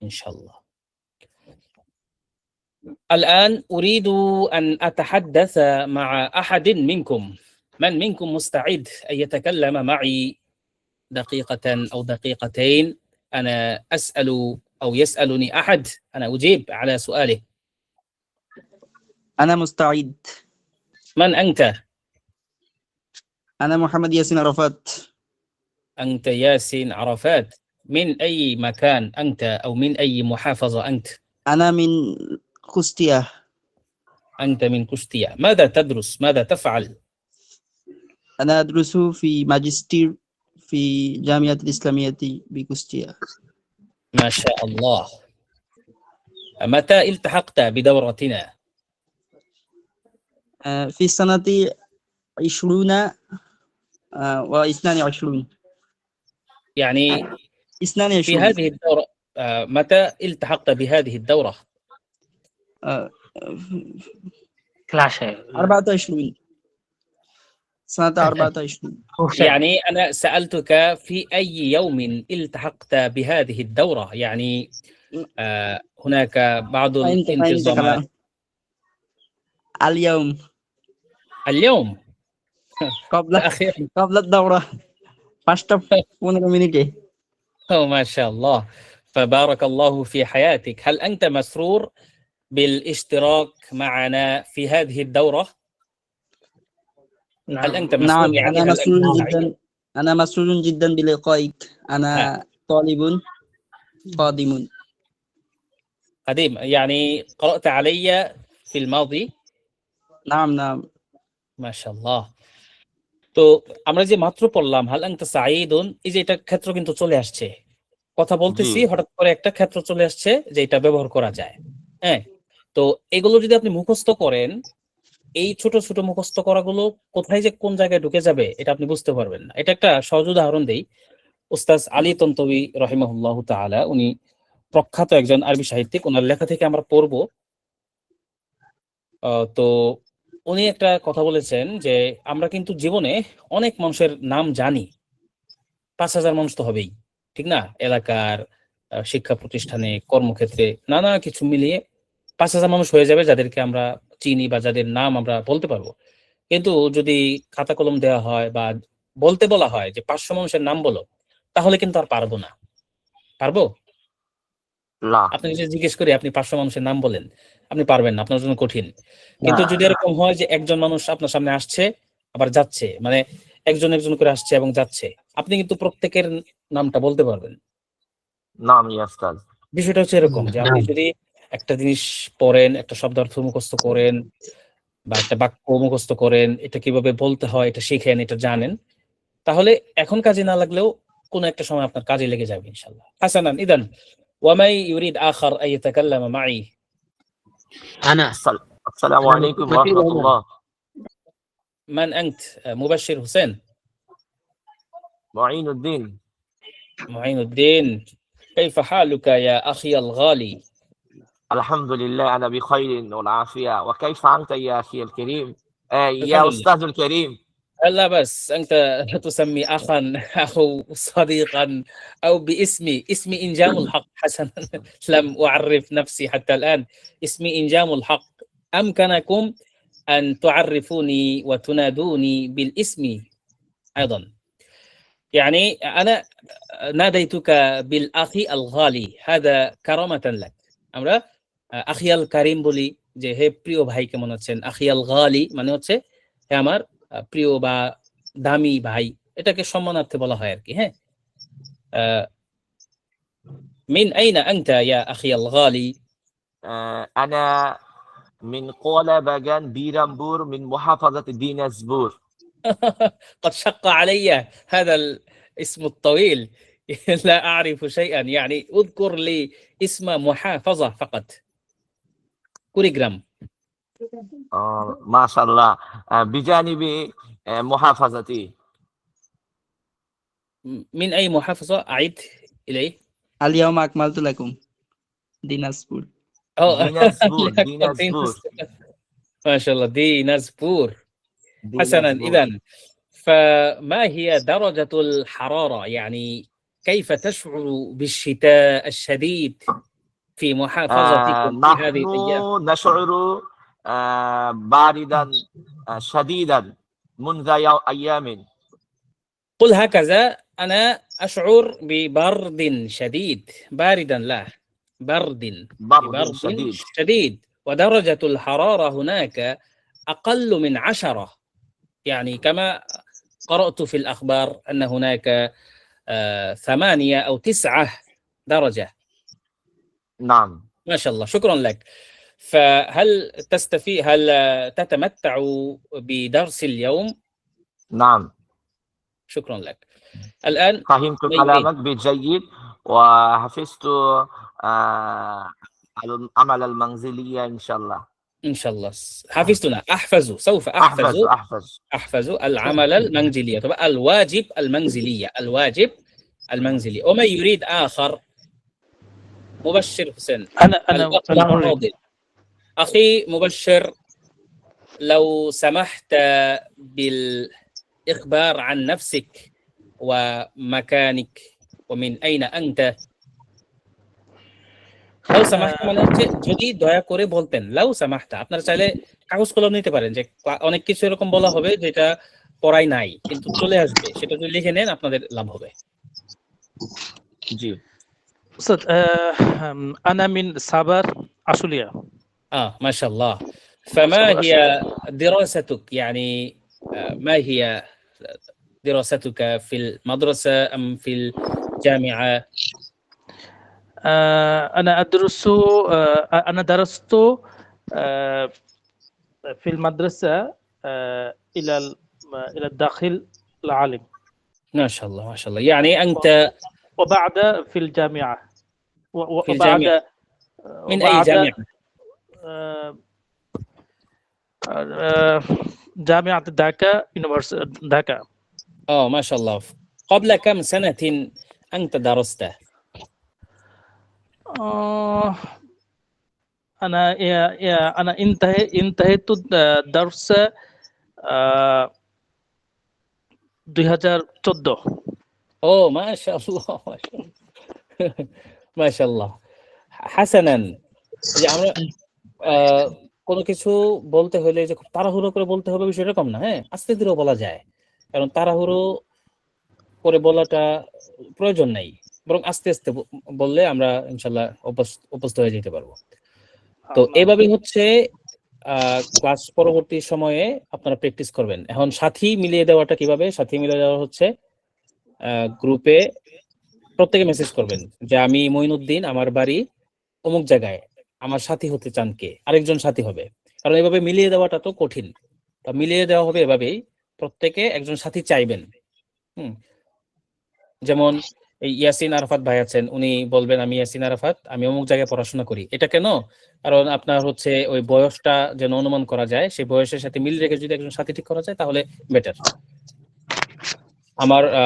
ইনশাআল্লাহ। الآن أريد أن أتحدث مع أحد منكم. من منكم مستعد أن يتكلم معي دقيقة أو دقيقتين؟ أنا أسأل أو يسألني أحد، أنا أجيب على سؤاله. أنا مستعد. من أنت؟ أنا محمد ياسين عرفات. أنت ياسين عرفات. من أي مكان أنت أو من أي محافظة أنت؟ أنا من قسطية. أنت من قسطية. ماذا تدرس؟ ماذا تفعل؟ أنا أدرس في ماجستير في جامعة الإسلامية بقسطية. ما شاء الله. متى التحقت بدورتنا؟ في سنة 20 و22. يعني في 22. هذه الدورة، متى التحقت بهذه الدورة؟ ক্লাসে 24 سنة 24. يعني أنا سألتك في أي يوم التحقت بهذه الدورة، يعني هناك بعض أنت الانتظامات. كلام. اليوم اليوم أخيرا. قبل الدورة 15 minute. ما شاء الله، فبارك الله في حياتك. هل أنت مسرور بالاشتراك معنا في هذه الدورة؟ هل أنت مسرور؟ نعم، يعني أنا هل مسرور أنت جدا. أنا مسرور جدا بلقائك. أنا طالب قادم. قديم؟ يعني قرأت علي في الماضي؟ نعم نعم. মাশাআল্লাহ। তো আমরা যে মাত্র পড়লাম হাল আনতা সাঈদুন, এই যে এটা ক্ষেত্র কিন্তু চলে আসছে, কথা বলতেছি জি। হঠাৎ করে একটা ক্ষেত্র চলে আসছে যে এটা ব্যবহার করা যায়। হ্যাঁ, তো এগুলো যদি আপনি মুখস্থ করেন, এই ছোট ছোট মুখস্থ করাগুলো কোথায় যে কোন জায়গায় ঢুকে যাবে এটা আপনি বুঝতে পারবেন না। এটা একটা সহজ উদাহরণ দেই। উস্তাজ আলী তন্তবী রাহিমাহুল্লাহ তাআলা, উনি প্রখ্যাত একজন আরবি সাহিত্যিক, ওনার লেখা থেকে আমরা পড়বো। তো উনি একটা কথা বলেছেন যে আমরা কিন্তু জীবনে অনেক মানুষের নাম জানি, 5,000 মানুষ তো হবেই, ঠিক না? এলাকার শিক্ষা প্রতিষ্ঠানে, কর্মক্ষেত্রে, নানা কিছু মিলিয়ে 5,000 মানুষ হয়ে যাবে যাদেরকে আমরা চিনি বা যাদের নাম আমরা বলতে পারবো। কিন্তু যদি খাতা কলম দেওয়া হয় বা বলতে বলা হয় যে 500 মানুষের নাম বলো, তাহলে কিন্তু আর পারবো না। পারবো? না। আপনাকে যদি জিজ্ঞেস করি আপনি 500 মানুষের নাম বলেন, আপনি পারবেন না, আপনার জন্য কঠিন। কিন্তু যদি এরকম হয় যে একজন মানুষ আপনার সামনে আসছে আবার যাচ্ছে, মানে একজন একজন করে আসছে এবং যাচ্ছে, আপনি কিন্তু প্রত্যেকের নামটা বলতে পারবেন। নাম ইয়াস্তাজ। বিষয়টা হচ্ছে এরকম যে আপনি যদি একটা জিনিস পড়েন, একটা শব্দার্থ মুখস্থ করেন বা একটা বাক্য মুখস্থ করেন, এটা কিভাবে বলতে হয় এটা শিখেন, এটা জানেন, তাহলে এখন কাজে না লাগলেও কোনো একটা সময় আপনার কাজে লেগে যাবে ইনশাআল্লাহ। হাসানান, ইদান ওয়ামাই ইউরিদ আখার আন ইয়াতাকাল্লামা মাই। أنا আসসালামু আলাইকুম ওয়া রাহমাতুল্লাহ। মান আনত? মুবাশশির হোসেন, মুঈনুদ্দিন। মুঈনুদ্দিন। كيف حالك يا أخي الغالي؟ আলহামদুলিল্লাহ আনা বিখাইরিন ওয়াল আফিয়া ওয়া কাইফা আনতা ইয়া আখি আল কারীম ইয়া الحمد لله. উস্তাদুল কারীম। لا بس أنت تسمي أخا أو صديقا أو اسمي إنجام الحق. حسنا، لم أعرف نفسي حتى الآن. اسمي إنجام الحق. أمكنكم أن تعرفوني وتنادوني بالاسم أيضا. يعني أنا ناديتك بالأخي الغالي، هذا كرامة لك. আমরা আখিয়াল কারিম বলি যে হে প্রিয় ভাই কেমন আছেন, আখিয়াল গালি মানে হচ্ছে হে আমার প্রিয় বা দামি ভাই, এটাকে সম্মানার্থে বলা হয় আর কি। হ্যাঁ, মিন আইনা আনতা ইয়া আখিয়াল গালি? আনা মিন কোলাবাগান বিরামপুর মিন মুহাফাজাত দিনাজপুর। قد شق علي هذا الاسم الطويل. لا أعرف شيئا، يعني اذكر لي اسم محافظة فقط. কুড়িগ্রাম। মাশাআল্লাহ। বিজানিবি মুহাফাজাতি। من أي محافظة؟ أعيد إليه. اليوم أكملت لكم. দিনাজপুর। Oh, দিনাজপুর, لك দিনাজপুর, ما شاء الله ديناصبور. حسنا দিনাজপুর। إذا فما هي درجة الحرارة؟ يعني كيف تشعر بالشتاء الشديد في محافظتكم في نحن هذه الأيام؟ نشعر باردا شديدا منذ أيام. قل هكذا: أنا أشعر ببرد شديد. باردا لا، برد، برد ببرد شديد. شديد. ودرجة الحرارة هناك أقل من 10، يعني كما قرأت في الأخبار أن هناك 8 أو 9 درجة. نعم. ما شاء الله، شكرا لك. فهل هل تتمتع بدرس اليوم؟ نعم. شكرا لك. الآن فهمت ما يريد. كلامك بجيد وحفظت العمل المنزلية إن شاء الله. إن شاء الله حفظتنا. سوف أحفظ العمل المنزلي، طبعا الواجب المنزلي. وما يريد آخر؟ مبشر حسين، انا الأخ انا اريد الفاضل. أخي مبشر، لو سمحت بالإخبار عن نفسك ومكانك ومن أين أنت. লাউ সামাহতা মানে হচ্ছে যদি দয়া করে বলতেন, লাউ সামাহতা। আপনারা চাইলে কাগজ কলম নিতে পারেন, যে অনেক কিছু এরকম বলা হবে যেটা পড়াই নাই কিন্তু চলে আসবে, সেটা যদি লিখে নেন আপনাদের লাভ হবে। জি। أستاذ أنا من سابر أشوليا. ما شاء الله. فما هي دراستك؟ يعني ما هي دراستك في المدرسة أم في الجامعة؟ أنا درست في المدرسة إلى الداخل العالم. ما شاء الله ما شاء الله. يعني أنت وبعد في الجامعة. في الجامعة. من أي جامعة؟ جامعة داكا، داكا. ما شاء الله. قبل كم سنة أنت درست؟ أنا انتهيت درس 2014. ما شاء الله ما شاء الله. حسنا، যে আমরা কোনো কিছু বলতে হলে যে খুব তাড়াহুড়ো করে বলতে হবে বিষয়টা এরকম না, হ্যাঁ, আস্তে ধীরে বলা যায়, কারণ তাড়াহুড়ো করে বলাটা প্রয়োজন নাই, বরং আস্তে আস্তে বললে আমরা ইনশাল্লাহ অভ্যস্ত হয়ে যেতে পারবো। তো এভাবেই হচ্ছে ক্লাস পরবর্তী সময়ে আপনারা প্র্যাকটিস করবেন। এখন সাথী মিলিয়ে দেওয়াটা কিভাবে? সাথী মিলিয়ে দেওয়া হচ্ছে গ্রুপে প্রত্যেকে মেসেজ করবেন যে আমি মঈনুদ্দিন, আমার বাড়ি অমুক জায়গায়, আমার সাথী হতে চান কে? আরেকজন সাথী হবে, কারণ এভাবে মিলিয়ে দেওয়াটা তো কঠিন। তা মিলিয়ে দেওয়া হবে এভাবেই, প্রত্যেকে একজন সাথী চাইবেন। যেমন এই ইয়াসিন আরাফাত ভাই আছেন, উনি বলবেন আমি ইয়াসিন আরাফাত, আমি অমুক জায়গায় পড়াশোনা করি। এটা কেন? কারণ আপনার হচ্ছে ওই বয়সটা যেন অনুমান করা যায়, সেই বয়সের সাথে মিল রেখে যদি একজন সাথী ঠিক করা যায় তাহলে বেটার।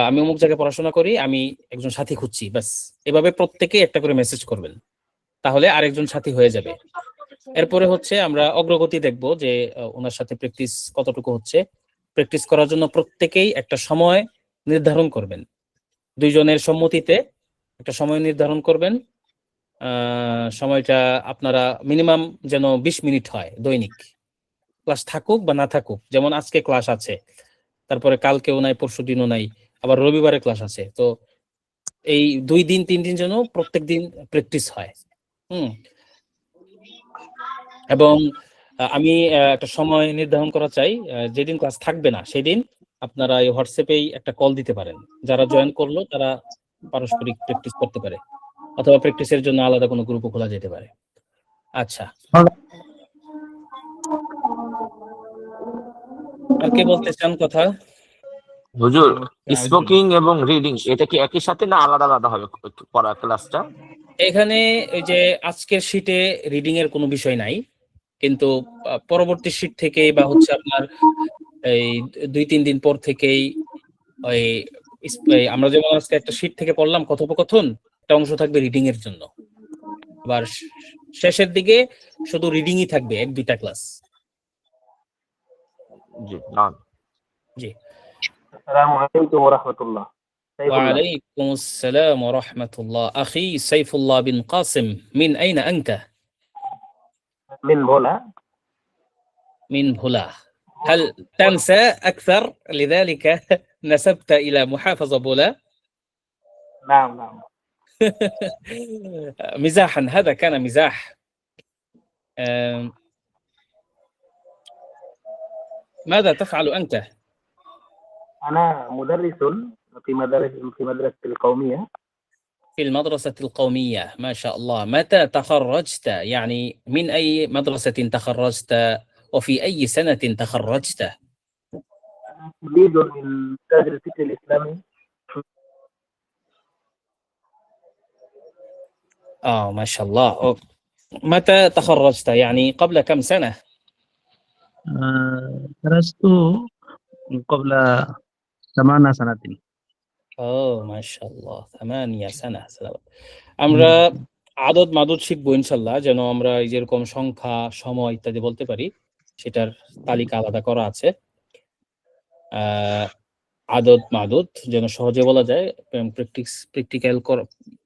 আমি অমুক জায়গায় পড়াশোনা করি, আমি একজন সাথী খুঁজছি, ব্যাস। এভাবে প্রত্যেকে একটা করে মেসেজ করবেন, তাহলে আরেকজন সাথী হয়ে যাবে। এরপরে হচ্ছে আমরা অগ্রগতি দেখব যে ওনার সাথে প্র্যাকটিস কতটুকু হচ্ছে। প্র্যাকটিস করার জন্য প্রত্যেকেই একটা সময় নির্ধারণ করবেন, দুইজনের সম্মতিতে একটা সময় নির্ধারণ করবেন। সময়টা আপনারা মিনিমাম যেন 20 মিনিট হয় দৈনিক, ক্লাস থাকুক বা না থাকুক। যেমন আজকে ক্লাস আছে, তারপরে কালকেও নাই, পরশু দিনও নাই, আবার রবিবারে ক্লাস আছে। তো এই 2 দিন 3 দিন যেন প্রত্যেক দিন প্র্যাকটিস হয়। এবং আমি একটা সময় নির্ধারণ করা চাই, যেদিন ক্লাস থাকবে না সেদিন আপনারা এই হোয়াটসঅ্যাপেই একটা কল দিতে পারেন। যারা জয়েন করলো তারা পারস্পরিক প্র্যাকটিস করতে পারে, অথবা প্র্যাকটিসের জন্য আলাদা কোনো গ্রুপও খোলা যেতে পারে। আচ্ছা, আর কে বলতে চান কথা? হুজুর, স্পিকিং এবং রিডিং এটা কি একই সাথে না আলাদা আলাদা হবে পড়া ক্লাসটা? এখানে ওই যে আজকের শীটে রিডিং এর কোনো বিষয় নাই, কিন্তু পরবর্তী শীট থেকে বা হচ্ছে আপনার এই 2-3 দিন পর থেকেই ওই আমরা যেমন আজকে একটা শীট থেকে পড়লাম কথোপকথন, একটা অংশ থাকবে রিডিং এর জন্য। আবার শেষের দিকে শুধু রিডিংই থাকবে 1-2টা ক্লাস। জি নাম। জি। السلام عليكم ورحمة الله. سيف الله. وعليكم السلام ورحمة الله. أخي سيف الله بن قاسم، من أين أنت؟ من بولا. من بولا. هل تنسى أكثر لذلك نسبت إلى محافظة بولا؟ نعم نعم. مزاحا، هذا كان مزاح. ماذا تفعل أنت؟ أنا مدرس في مدرسة القومية. في المدرسة القومية، ما شاء الله. متى تخرجت؟ يعني من أي مدرسة تخرجت وفي أي سنة تخرجت؟ أريد من تاج الفكر الإسلامي. ما شاء الله. متى تخرجت؟ يعني قبل كم سنة؟ درست قبل 8 سنوات. মাশাআল্লাহ, 8 সানা। আমরা আদদ মাদুদ শিখবো ইনশাল্লাহ, যেন আমরা এই যেরকম সংখ্যা, সময় ইত্যাদি বলতে পারি, সেটার তালিকা আলাদা করা আছে। আদদ মাদুদ যেন সহজে বলা যায়,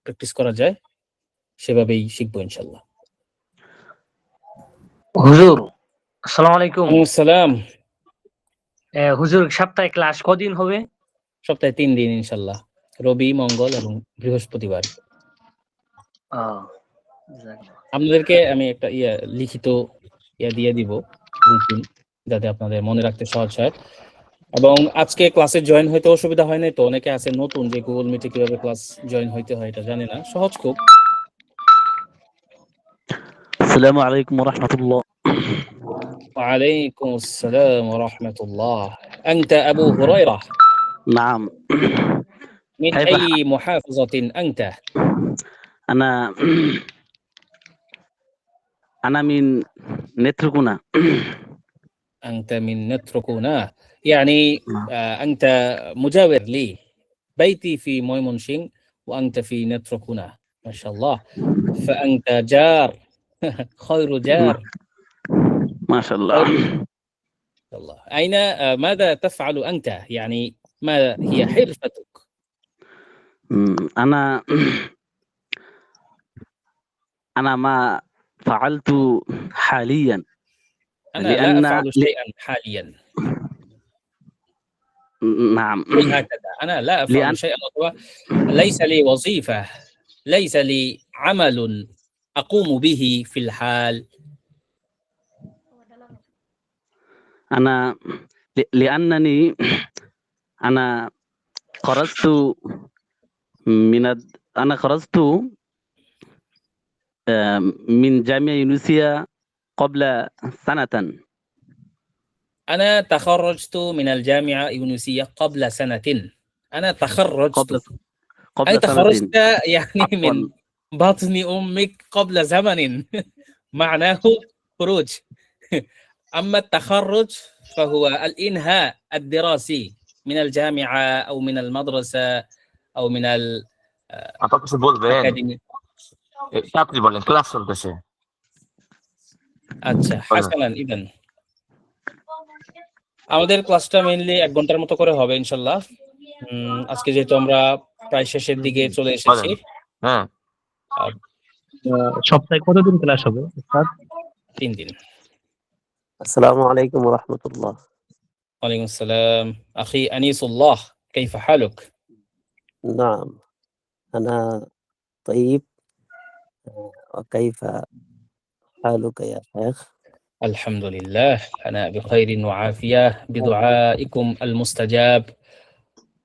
প্র্যাকটিস করা যায়, সেভাবেই শিখবো ইনশাল্লাহ। হুজুর আসসালামু আলাইকুম। আসসালাম। হুজুর সপ্তাহে ক্লাস কদিন হবে? সপ্তাহে 3 দিন ইনশাল্লাহ, রবি, মঙ্গল এবং বৃহস্পতিবার। আপনাদেরকে আমি একটা লিখিত দিয়ে দিব রুটিন, যাতে আপনাদের মনে রাখতে সহজ হয়। এবং আজকে ক্লাসে জয়েন হইতে অসুবিধা হয় নাই তো? অনেকে আছে নতুন, যে গুগল মিটে কিভাবে ক্লাস জয়েন হইতে হয় এটা জানে না। সহজ খুব। আসসালামু আলাইকুম ওয়া রাহমাতুল্লাহ। وعليكم السلام ورحمة الله. أنت أبو هريرة؟ نعم. من كيف أي محافظة أنت؟ أنا من نتركونا. أنت من نتركونا، يعني أنت مجاور لي، بيتي في ميمونشينغ وأنت في نتركونا، ما شاء الله. فأنت جار خير جار، ما شاء الله. أين ماذا تفعل أنت؟ يعني ما هي حرفتك؟ أنا ما فعلت حاليا. أنا لا أفعل شيئا حاليا. نعم. هكذا أنا لا أفعل شيئا، ليس لي وظيفة، ليس لي عمل أقوم به في الحال. لأنني خرجت من جامعة يونسية قبل سنة. أنا تخرجت من الجامعة يونسية قبل سنة. أنا تخرجت قبل أي سنة. تخرجت يعني عفواً. من بطن أمك قبل زمن معناه خروج. أما التخرج فهو الإنهاء الدراسي من الجامعة أو من المدرسة أو من আপনার কিছু বলবেন? الأكاديمية. আপনি বলেন, ক্লাস চলতেছে। আচ্ছা, হাসানান। ইদান আমাদের ক্লাসটা মেইনলি 1 ঘন্টার মতো করে হবে ইনশাআল্লাহ। আজকে যেহেতু আমরা প্রায় শেষের দিকে চলে এসেছি। হ্যাঁ, সপ্তাহে কতদিন ক্লাস হবে স্যার? 3 দিন। আসসালামু আলাইকুম ওয়া রাহমাতুল্লাহ। ওয়ালাইকুম আসসালাম। أخي أنيس الله، كيف حالك؟ نعم أنا طيب. وكيف حالك يا شيخ؟ الحمد لله، أنا بخير وعافية بدعائكم المستجاب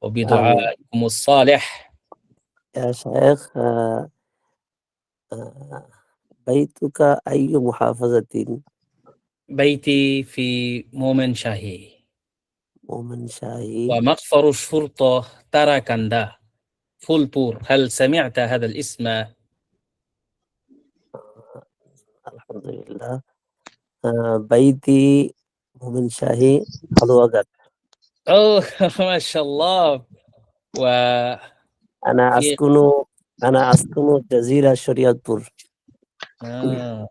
وبدعائكم الصالح. يا شيخ بيتك أي محافظة؟ بيتي في مومن شاهي، مؤمن شاهي. ومقفر الشرطة تاراكندا، فولبور. هل سمعت هذا الاسم؟ الحمد لله. بيتي مؤمن شاهي حلوغات. أوه ما شاء الله. أنا أسكن جزيرة شريعتبور. آه.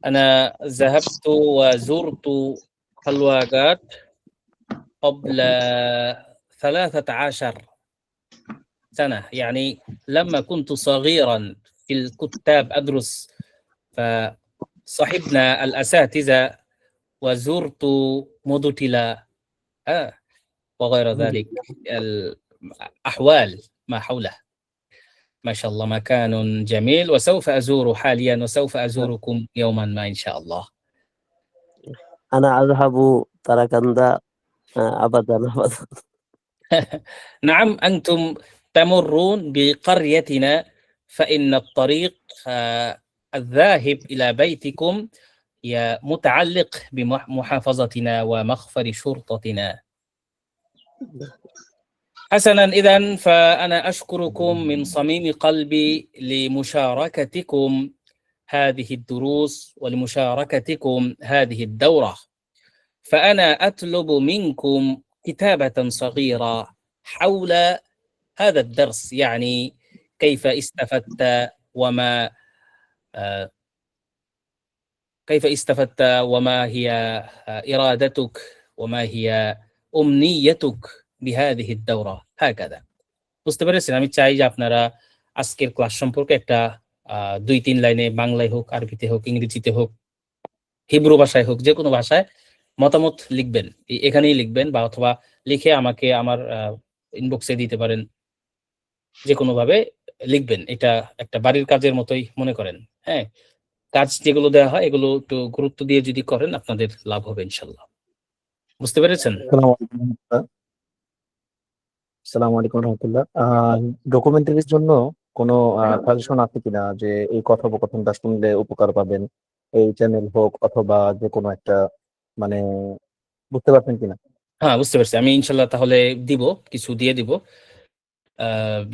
أنا ذهبت وزرت حلواقات قبل 13 سنة، يعني لما كنت صغيرا في الكتاب أدرس، فصحبنا الأساتذة وزرت مدتلا وغير ذلك الأحوال ما حوله. ما شاء الله مكان جميل، وسوف أزور حاليا وسوف أزوركم يوما ما إن شاء الله. أنا أذهب تراكندا أبدا أبدا. نعم، أنتم تمرون بقريتنا، فإن الطريق الذاهب إلى بيتكم متعلق بمحافظتنا ومخفر شرطتنا. حسنا، إذن فأنا أشكركم من صميم قلبي لمشاركتكم هذه الدروس ولمشاركتكم هذه الدورة، فأنا أطلب منكم كتابة صغيرة حول هذا الدرس، يعني كيف استفدت وما هي إرادتك وما هي أمنيتك بهذه الدورة هكذا। বুঝতে পেরেছেন? আমি চাই যে আপনারা আজকের ক্লাস সম্পর্কে একটা 2-3 লাইনে, বাংলায় হোক, আরবিতে হোক, ইংরেজিতে হোক, হিব্রু ভাষায় হোক, যে কোনো ভাষায় মতামত লিখবেন। এখানেই লিখবেন বা অথবা লিখে আমাকে আমার ইনবক্সে দিতে পারেন। যে কোনো ভাবে লিখবেন। এটা একটা বাড়ির কাজের মতোই মনে করেন। হ্যাঁ, কাজ যেগুলো দেওয়া হয় এগুলো একটু গুরুত্ব দিয়ে যদি করেন আপনাদের লাভ হবে ইনশাল্লাহ। বুঝতে পেরেছেন? আসসালামু আলাইকুম রহমতুল্লাহ। ডকুমেন্টারির জন্য কোনো সাজেশন আছে কিনা, যে এই কথোপকথনটা শুনলে উপকার পাবেন, এই চ্যানেল হোক অথবা যে কোনো একটা, মানে বুঝতে পারছেন কিনা? হ্যাঁ, বুঝতে পারছি। আমি ইনশাল্লাহ তাহলে দিব, কিছু দিয়ে দিব।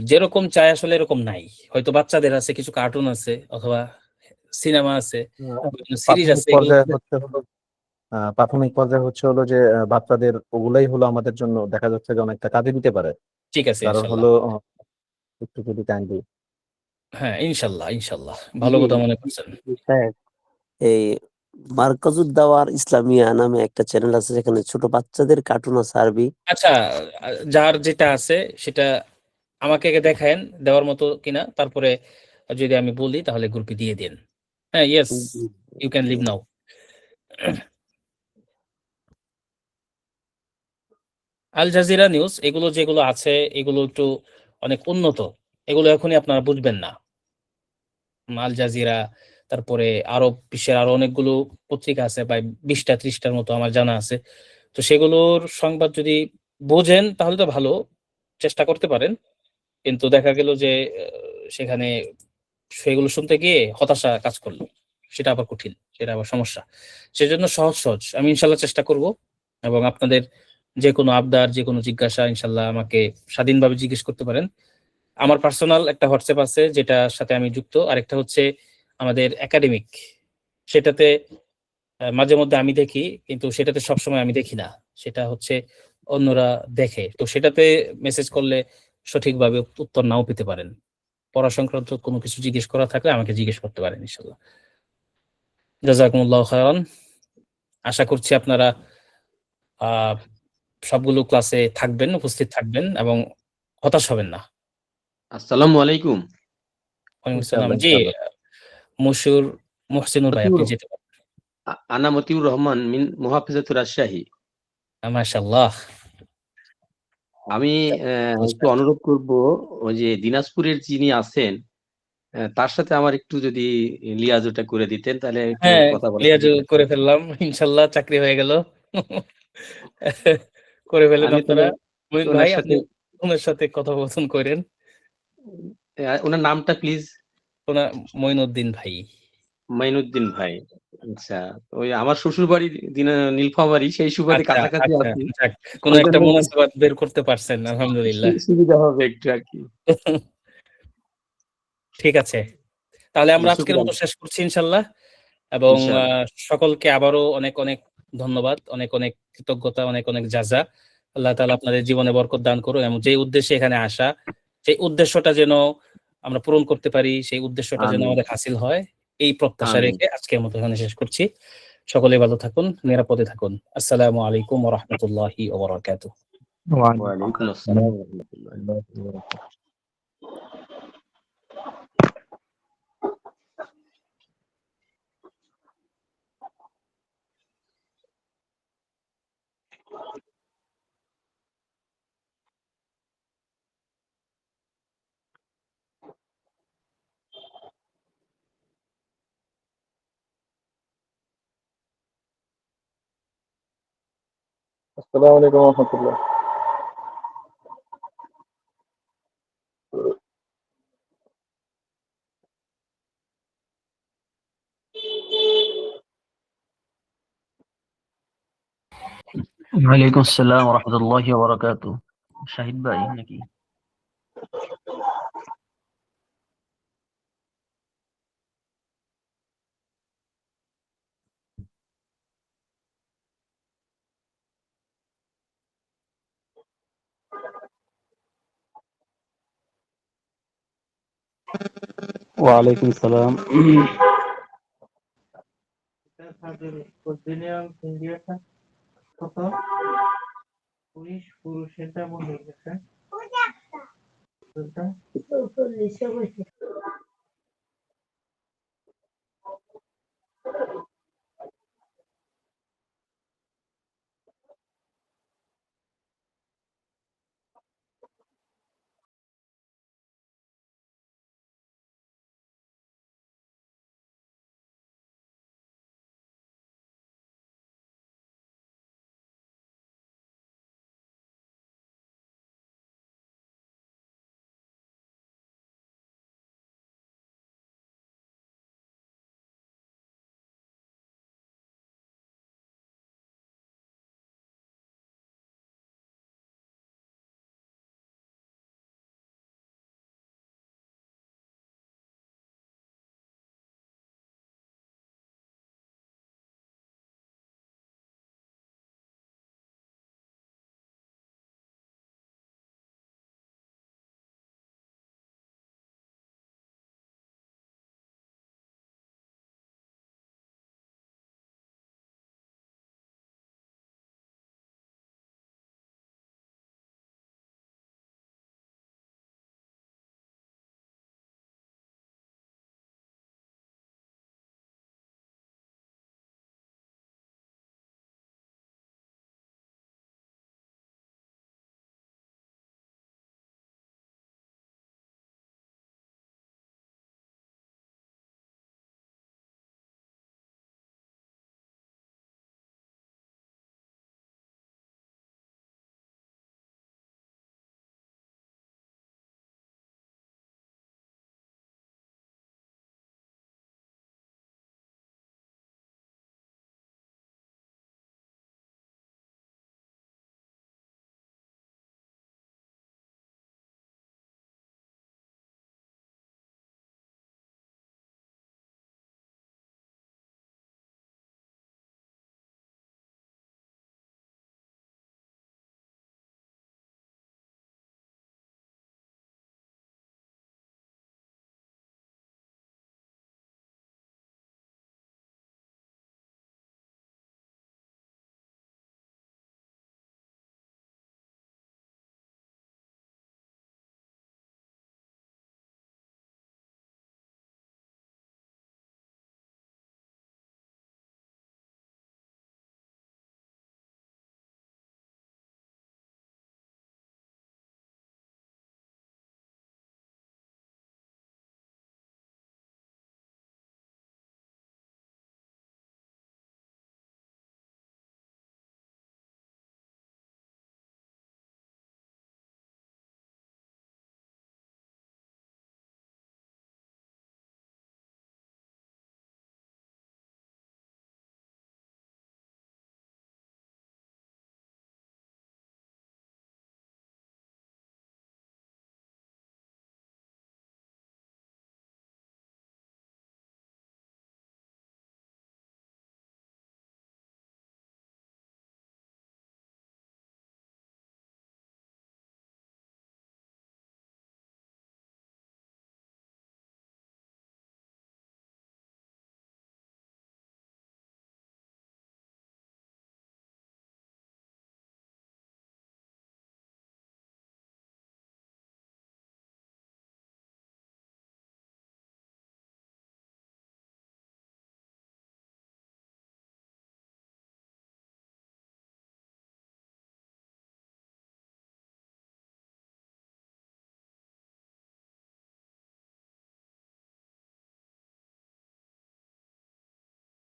যেরকম চাই আসলে এরকম নাই। হয়তো বাচ্চাদের আছে, কিছু কার্টুন আছে অথবা সিনেমা আছে, সিরিজ আছে। প্রাথমিক পর্যায়ে হচ্ছে হলো যে বাচ্চাদের ওগুলাই হলো আমাদের জন্য দেখা যাচ্ছে যে অনেকটা কাজে দিতে পারে। ঠিক আছে কারণ ইনশাল্লাহ। হলো একটু যদি কাইন্ডলি। হ্যাঁ, ইনশাল্লাহ ভালো কথা মনে করছেন। এই মার্কাজুদ দাওয়ার ইসলামিয়া নামে একটা চ্যানেল আছে, যেখানে ছোট বাচ্চাদের কার্টুন আছে আরবি। আচ্ছা, যার যেটা আছে সেটা আমাকে দেখায়েন দেওয়ার মতো কিনা, তারপরে যদি আমি বলি তাহলে গ্রুপে দিয়ে দেন। হ্যাঁ, yes, you can leave now. Al Jazeera news এগুলো যেগুলো আছে এগুলো একটু অনেক উন্নত, এগুলো এখনই আপনারা বুঝবেন না। আল জাজিরা, তারপরে আরো বিশ্বের আরো অনেকগুলো পত্রিকা আছে, প্রায় 20টা-30টার মতো আমার জানা আছে। তো সেগুলোর সংবাদ যদি বোঝেন তাহলে তো ভালো, চেষ্টা করতে পারেন। কিন্তু দেখা গেল যে সেখানে সেগুলো শুনতে গিয়ে হতাশা কাজ করলো, সেটা আবার কঠিন, সেটা আবার সমস্যা। সেজন্য সহজ আমি ইনশাল্লাহ চেষ্টা করব, এবং আপনাদের যে কোনো আবদার, যে কোনো জিজ্ঞাসা ইনশাল্লাহ আমাকে স্বাধীনভাবে জিজ্ঞেস করতে পারেন। আমার পার্সোনাল একটা হোয়াটসঅ্যাপ আছে যেটার সাথে আমি যুক্ত, আরেকটা হচ্ছে আমাদের একাডেমিক, সেটাতে মাঝে মধ্যে আমি দেখি, কিন্তু সেটাতে সবসময় আমি দেখি না, সেটা হচ্ছে অন্যরা দেখে। তো সেটাতে মেসেজ করলে সঠিকভাবে উত্তর নাও পেতে পারেন। পড়া সংক্রান্ত কোনো কিছু জিজ্ঞেস করা থাকলে আমাকে জিজ্ঞেস করতে পারেন ইনশাল্লাহ। জাযাকুমুল্লাহু খায়রান। আশা করছি আপনারা সবগুলো ক্লাসে থাকবেন, উপস্থিত থাকবেন এবং হতাশ হবেন না। আসসালামু আলাইকুম। ওয়ালাইকুম আসসালাম। জি, মুহসিনুর ভাই, আপনি যেতে পারেন। আনা মতিউর রহমান মিন মুহাফিজাতুর রাজশাহী। মাশাআল্লাহ। আমি একটু অনুরোধ করব, ওই যে দিনাজপুরের যিনি আছেন তার সাথে আমার একটু যদি লিয়াজোটা করে দিতেন তাহলে একটু হ্যাঁ, কথা বলা লিয়াজো করে ফেললাম, ইনশাল্লাহ চাকরি হয়ে গেল। করে ফেলেন আমি আপনারা। মঈন ভাই, ওনার আপনি সাথে ওনার সাথে কথোপকথন করেন। ওনার নামটা প্লিজ। ওনার মঈনুদ্দিন ভাই। মাইনুদ্দিন ভাই। আচ্ছা, ওই আমার শ্বশুর বাড়ি নীলফামারী, সেই সুবাদে আচ্ছা কাছাকাছি আচ্ছা, আছি। যাক, কোনো একটা মুনাসাবাত বের করতে পারছেন, আলহামদুলিল্লাহ। সুবিধা হবে একটু আর কি। ঠিক আছে, তাহলে আমরা আজকের মতো শেষ করছি ইনশাল্লাহ, এবং সকলকে আবারও অনেক অনেক ধন্যবাদ, অনেক অনেক কৃতজ্ঞতা, অনেক অনেক জাযা। আল্লাহ তাআলা আপনাদের জীবনে বরকত দান করুন, এবং যে উদ্দেশ্যে এখানে আসা সেই উদ্দেশ্যটা যেন আমরা পূরণ করতে পারি, সেই উদ্দেশ্যটা যেন আমিন আমাদের হাসিল হয়, এই প্রত্যাশা আমিন। রেখে আজকের মতো এখানে শেষ করছি। সকলে ভালো থাকুন, নিরাপদে থাকুন। আসসালামু আলাইকুম ওয়া রাহমাতুল্লাহি ওয়া বারাকাতুহু। ওয়ালাইকুম আসসালাম ওয়া রাহমাতুল্লাহ। আসসালামু আলাইকুম ওয়া রাহমাতুল্লাহ। ওয়ালাইকুম আসসালাম ওয়া রাহমাতুল্লাহি ওয়া বারাকাতুহু। শাহিদ ভাই নাকি? ওয়ালাইকুম সালাম। পুরুষ এটা মনে হয়েছে